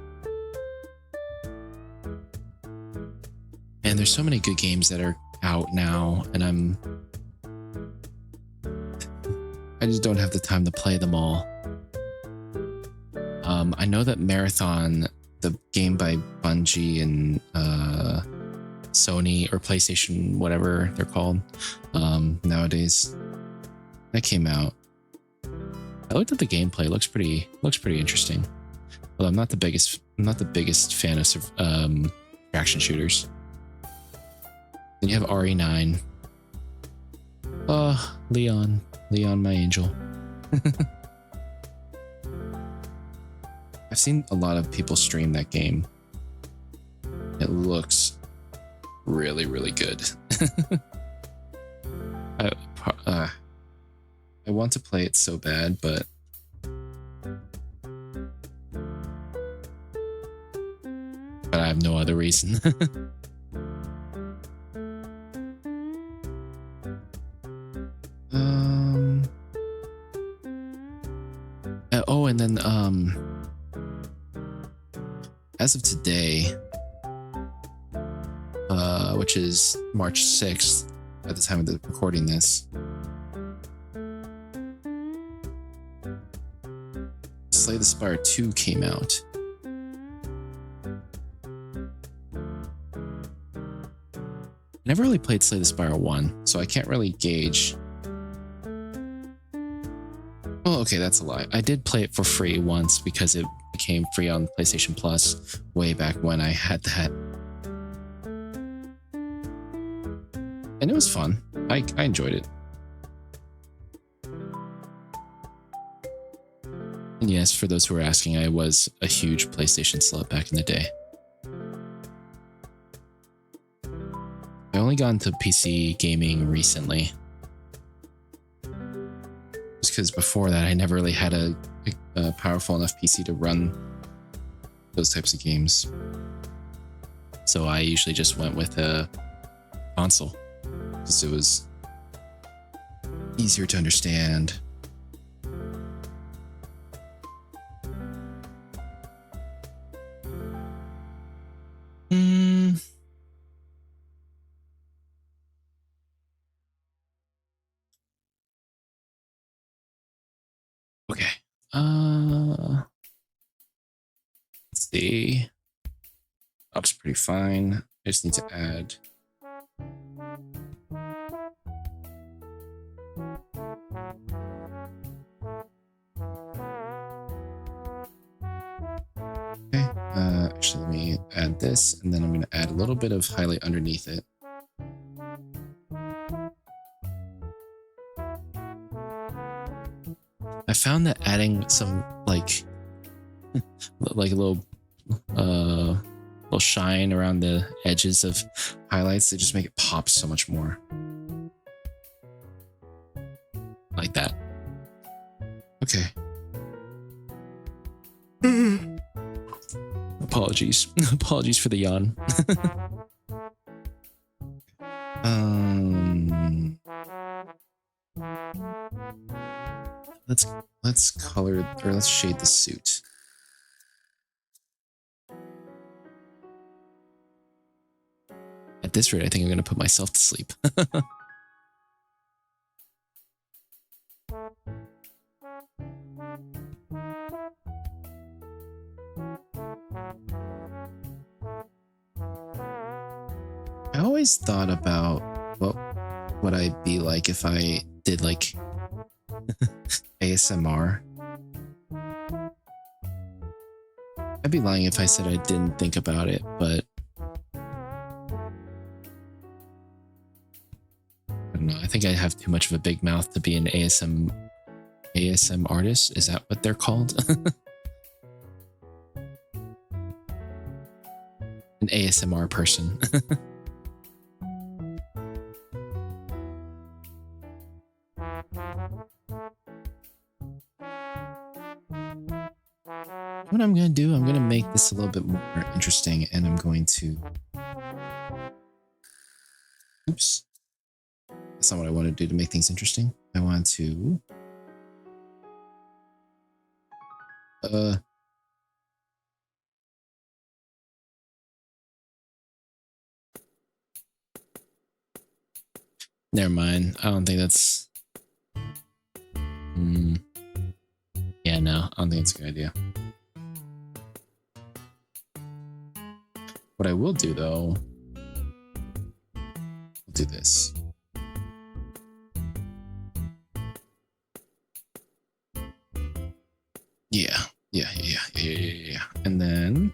S1: And there's so many good games that are out now, and I just don't have the time to play them all. I know that Marathon, the game by Bungie and Sony or PlayStation, whatever they're called nowadays, that came out. I looked at the gameplay; looks pretty interesting. Although I'm not the biggest fan of action shooters. Then you have RE9. Leon, my angel. I've seen a lot of people stream that game. It looks really, really good. I want to play it so bad, but I have no other reason. Oh, and then as of today, which is March 6th at the time of the recording this, Slay the Spire 2 came out. I never really played Slay the Spire 1, so I can't really gauge. Oh, okay, that's a lie. I did play it for free once because it became free on PlayStation Plus way back when I had that. And it was fun. I enjoyed it. And yes, for those who are asking, I was a huge PlayStation slut back in the day. I only got into PC gaming recently. Just because before that, I never really had a powerful enough PC to run those types of games. So I usually just went with a console, because it was easier to understand. Okay. Let's see. Up's pretty fine. I just need to add. Okay. Actually, let me add this, and then I'm going to add a little bit of highlight underneath it. I found that adding some like a little shine around the edges of highlights, they just make it pop so much more. Like that. Okay. Apologies. Apologies for the yawn. Let's color, or let's shade the suit. At this rate, I think I'm going to put myself to sleep. I always thought about, well, would I be like if I did like ASMR? I'd be lying if I said I didn't think about it, but I don't know. I think I have too much of a big mouth to be an ASM artist. Is that what they're called? An ASMR person. What I'm going to do, I'm going to make this a little bit more interesting, and I'm going to... Oops. That's not what I want to do to make things interesting. I want to... Never mind. I don't think that's... Yeah, no. I don't think it's a good idea. What I will do, though... I'll do this. Yeah. And then...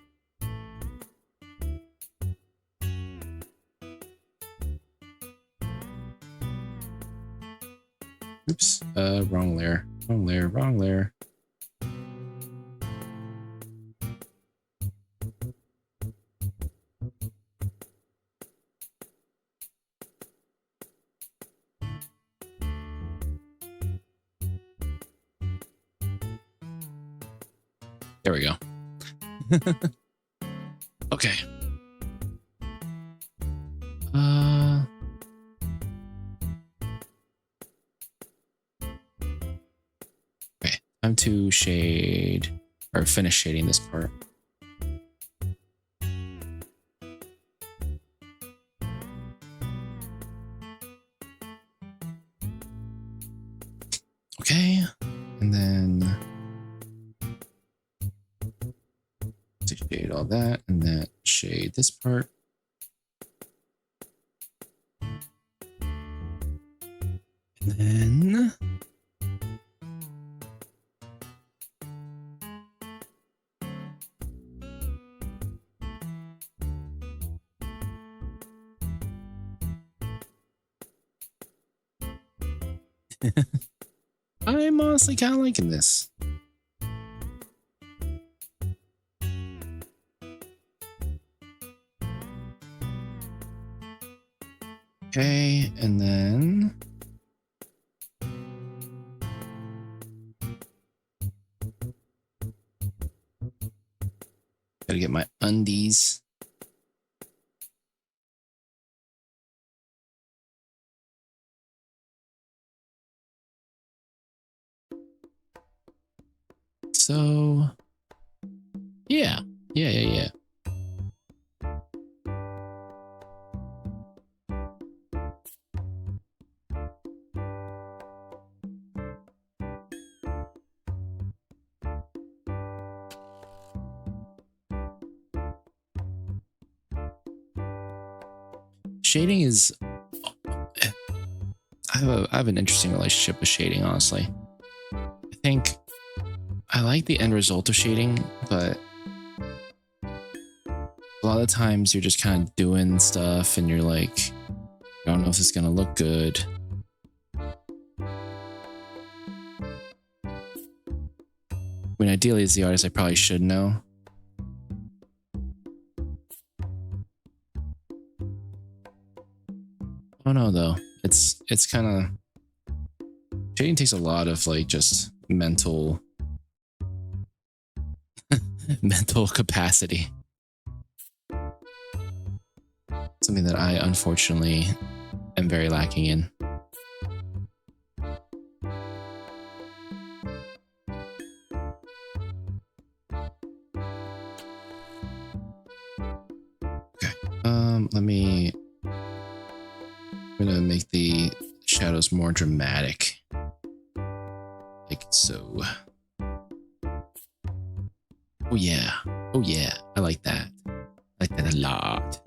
S1: Oops. Wrong layer. There we go. Okay. Okay, time to shade or finish shading this part. Okay, and then to shade all that, and then shade this part. And then I'm honestly kind of liking this. Okay, and then gotta get my undies. So, yeah. Shading is... I have an interesting relationship with shading, honestly. I think I like the end result of shading, but a lot of times you're just kind of doing stuff and you're like, I don't know if it's gonna look good. When ideally as the artist, I probably should know. Oh no, though. It's kind of... Shading takes a lot of like just mental capacity. Something that I unfortunately am very lacking in. Okay. I'm gonna make the shadows more dramatic. Like so. Oh yeah. I like that. I like that a lot.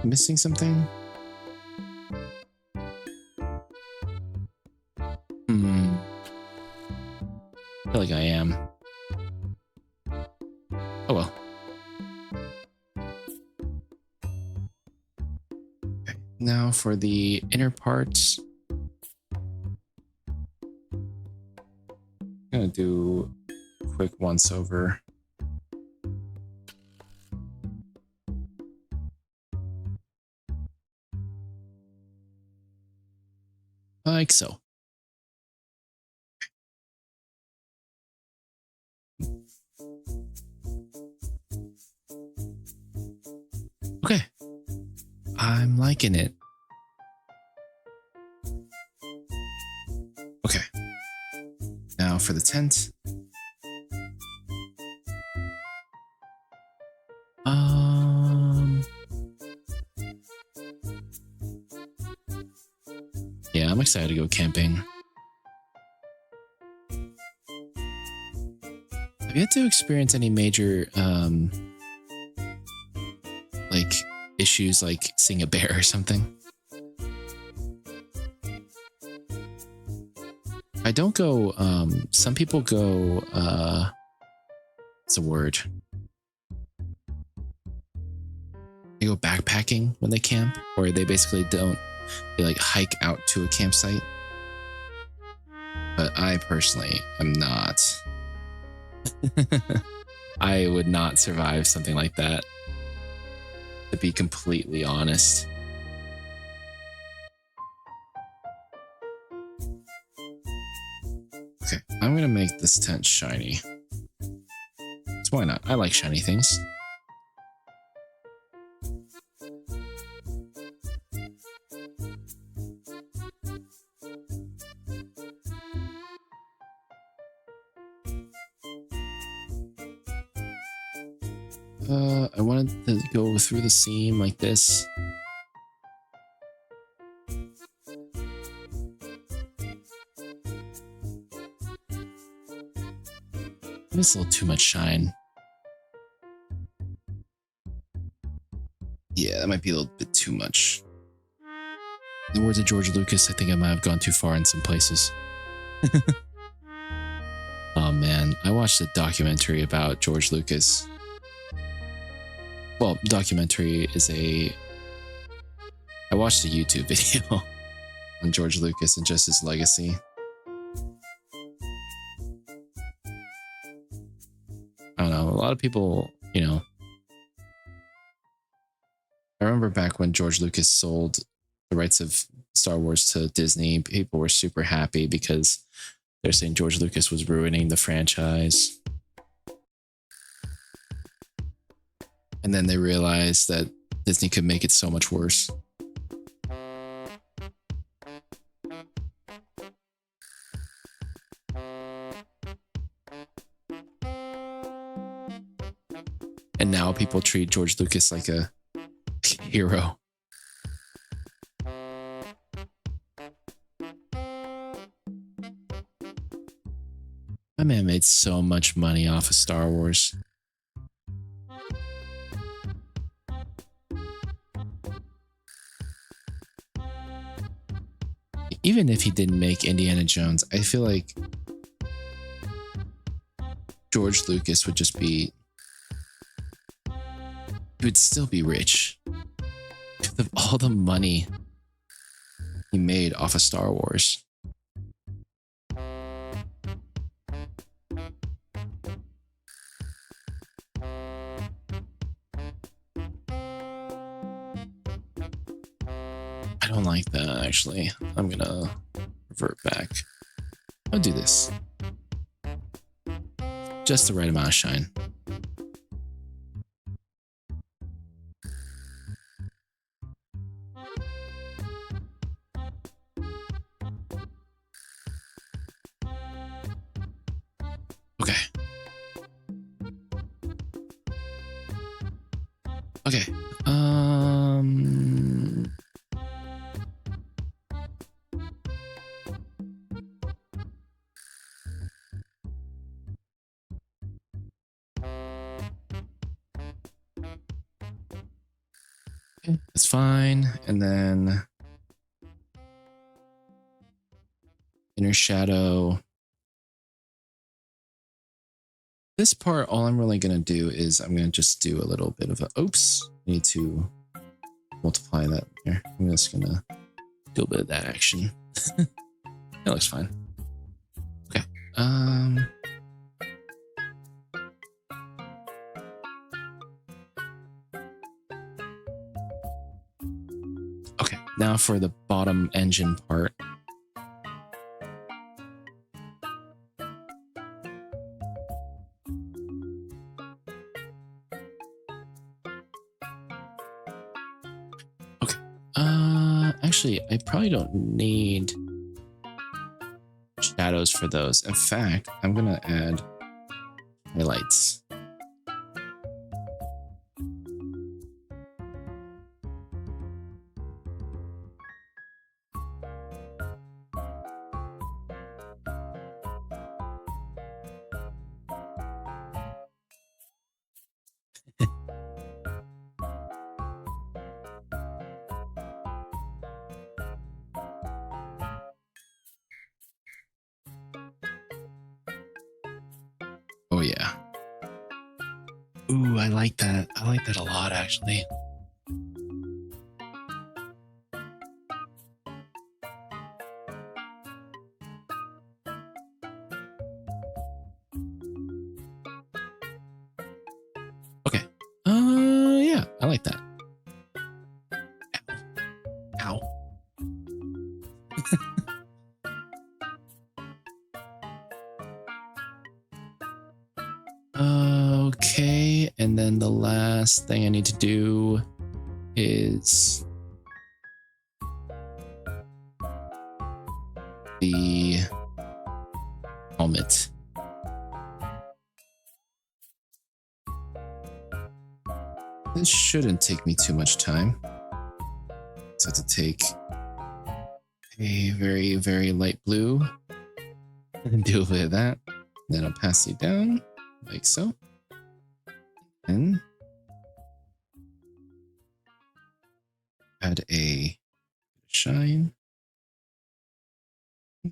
S1: missing something? Hmm. I feel like I am. Oh well. Okay. Now for the inner parts. I'm gonna do a quick once over. Like so. Okay. I'm liking it. Okay. Now for the tent. Yeah, I'm excited to go camping. Have you had to experience any major like issues like seeing a bear or something? I don't go some people go it's a word. They go backpacking when they camp, or they basically don't, they like hike out to a campsite. But I personally am not. I would not survive something like that, to be completely honest. Okay, I'm gonna make this tent shiny. So why not? I like shiny things. I wanted to go through the seam like this. It's a little too much shine. Yeah, that might be a little bit too much. In the words of George Lucas, I think I might have gone too far in some places. Oh man, I watched a documentary about George Lucas. Well, documentary is I watched a YouTube video on George Lucas and just his legacy. I don't know, a lot of people, I remember back when George Lucas sold the rights of Star Wars to Disney, people were super happy because they're saying George Lucas was ruining the franchise. And then they realized that Disney could make it so much worse. And now people treat George Lucas like a hero. My man made so much money off of Star Wars. Even if he didn't make Indiana Jones, I feel like George Lucas would just be, he would still be rich because of all the money he made off of Star Wars. I don't like that, actually. I'm gonna revert back. I'll do this. Just the right amount of shine. Okay. Okay. Okay, that's fine. And then inner shadow. This part, all I'm really going to do is I'm going to just do a little bit of a, oops, I need to multiply that there. I'm just going to do a bit of that action. That looks fine. Okay. Okay, now for the bottom engine part. Okay. Actually, I probably don't need shadows for those. In fact, I'm gonna add highlights. Oh yeah. Ooh, I like that. I like that a lot, actually. Okay. Yeah, I like that. Ow. Ow. Okay, and then the last thing I need to do is the helmet. This shouldn't take me too much time. So I have to take a very, very light blue and do a bit of that. Then I'll pass it down like so. And add a shine.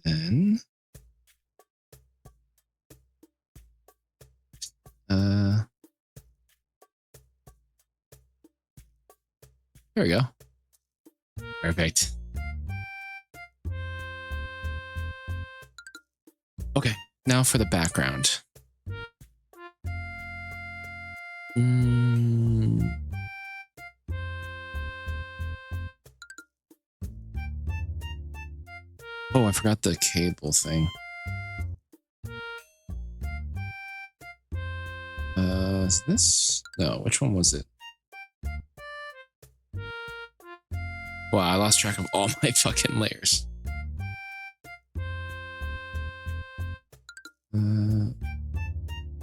S1: Then there we go. Perfect. Okay, now for the background. Oh, I forgot the cable thing. Is this? No, which one was it? Wow, I lost track of all my fucking layers.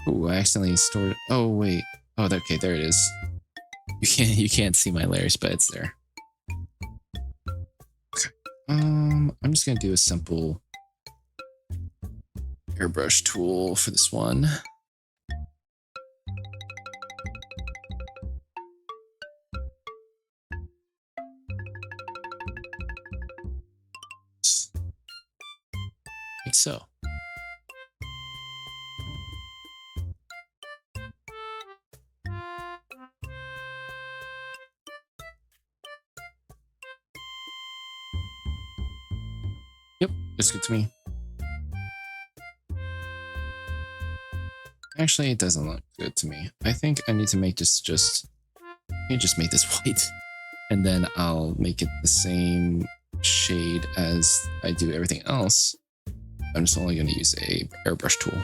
S1: Oh, I accidentally stored it. Oh, wait. Oh, okay, there it is. You can't see my layers, but it's there. Okay. I'm just gonna do a simple airbrush tool for this one. Like so. Yep, looks good to me. Actually, it doesn't look good to me. I think I need to make this just make this white, and then I'll make it the same shade as I do everything else. I'm just only going to use a airbrush tool.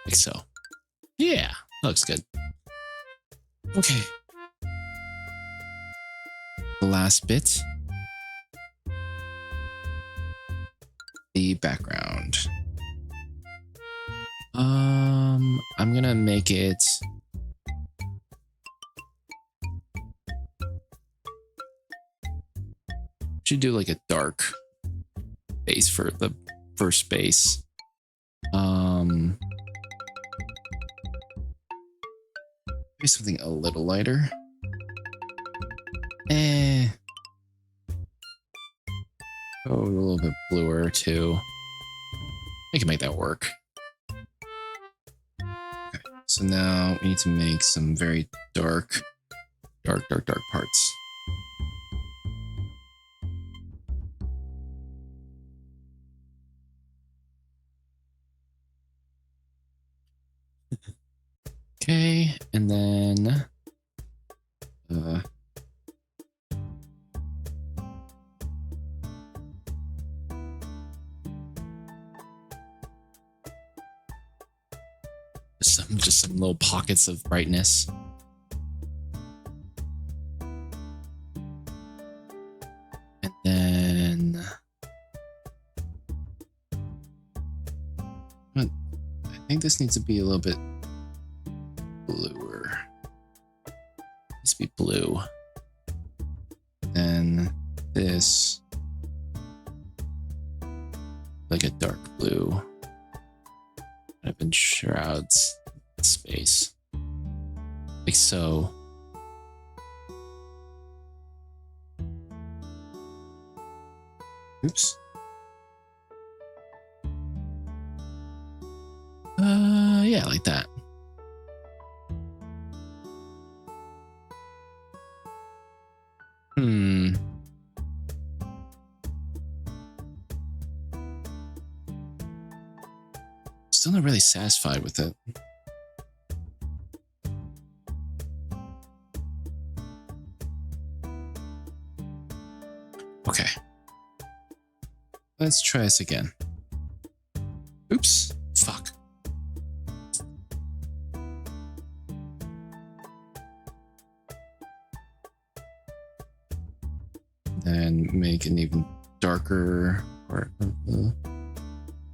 S1: Like so. Yeah, that looks good. Okay. The last bit. The background. I'm gonna make it should do like a dark base for the first base. Maybe something a little lighter. Oh, a little bit bluer too. I can make that work. Okay, so now we need to make some very dark parts. Okay, and then just some little pockets of brightness. And then I think this needs to be a little bit bluer. It needs to be blue. Then this like a dark blue. Kind of enshrouds space. Like so. Oops. Yeah, like that. Still not really satisfied with it. Okay. Let's try this again. Oops. Fuck. Then make an even darker part of the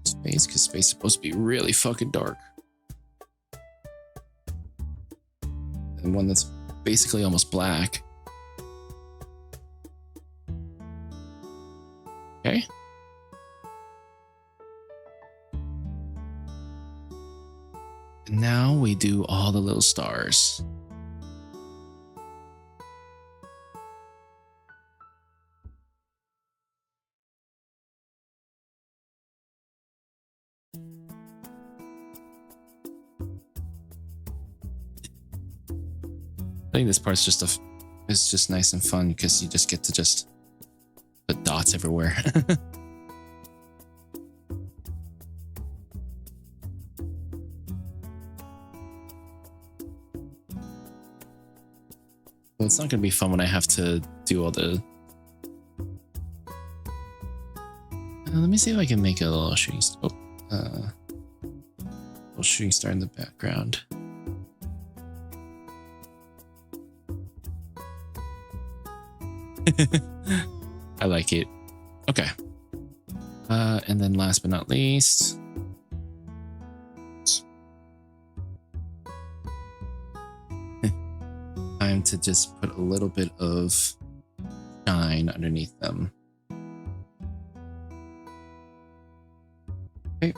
S1: space, because space is supposed to be really fucking dark. And one that's basically almost black. Okay. And now we do all the little stars. I think this part's just it's just nice and fun because you just get to just put dots everywhere. Well, it's not going to be fun when I have to do all the... let me see if I can make a little shooting star. Oh, little shooting star in the background. I like it. Okay. And then last but not least, time to just put a little bit of shine underneath them. Okay.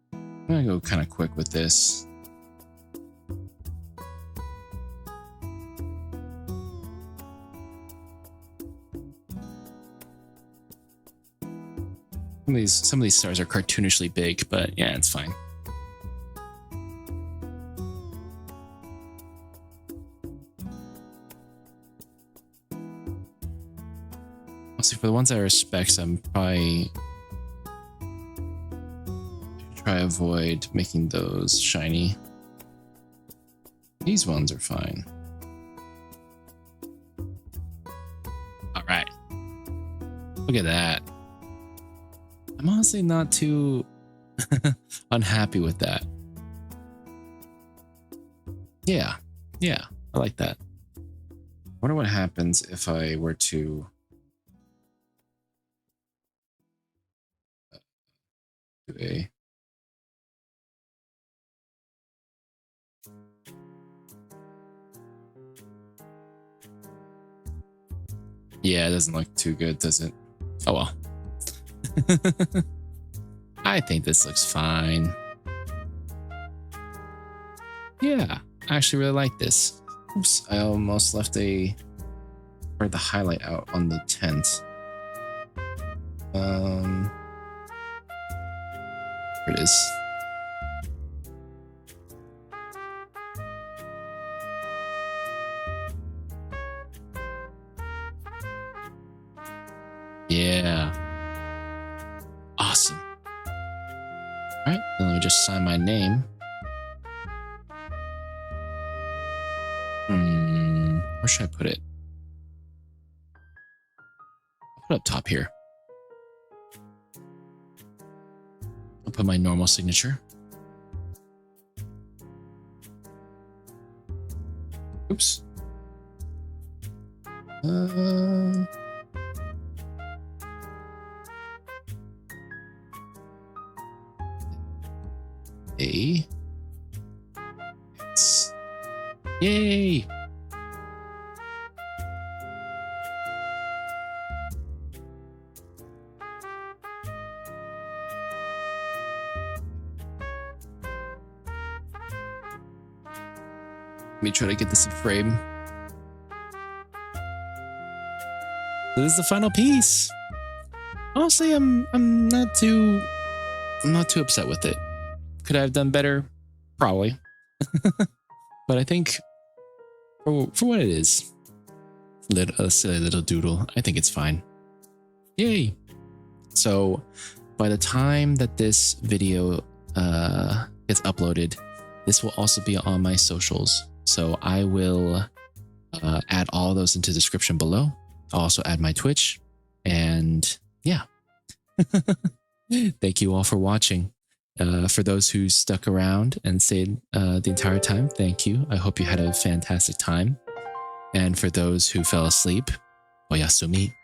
S1: I'm gonna go kind of quick with this. Some of these stars are cartoonishly big, but yeah, it's fine. Also, for the ones that are specs, I'm probably try to avoid making those shiny. These ones are fine. All right. Look at that. I'm honestly not too unhappy with that. Yeah, I like that. I wonder what happens if I were to do a... Yeah, it doesn't look too good, does it? Oh well. I think this looks fine. Yeah, I actually really like this. Oops, I almost left the highlight out on the tent. Here it is. Yeah. Awesome. All right, then let me just sign my name. Where should I put it? I'll put it up top here. I'll put my normal signature. Oops. X. Yay! Let me try to get this in frame. This is the final piece. Honestly, I'm not too upset with it. Could I have done better? Probably. But I think for what it is, a silly little doodle, I think it's fine. Yay! So by the time that this video gets uploaded, this will also be on my socials. So I will add all those into the description below. I'll also add my Twitch. And yeah. Thank you all for watching. For those who stuck around and stayed the entire time, thank you. I hope you had a fantastic time. And for those who fell asleep, oyasumi.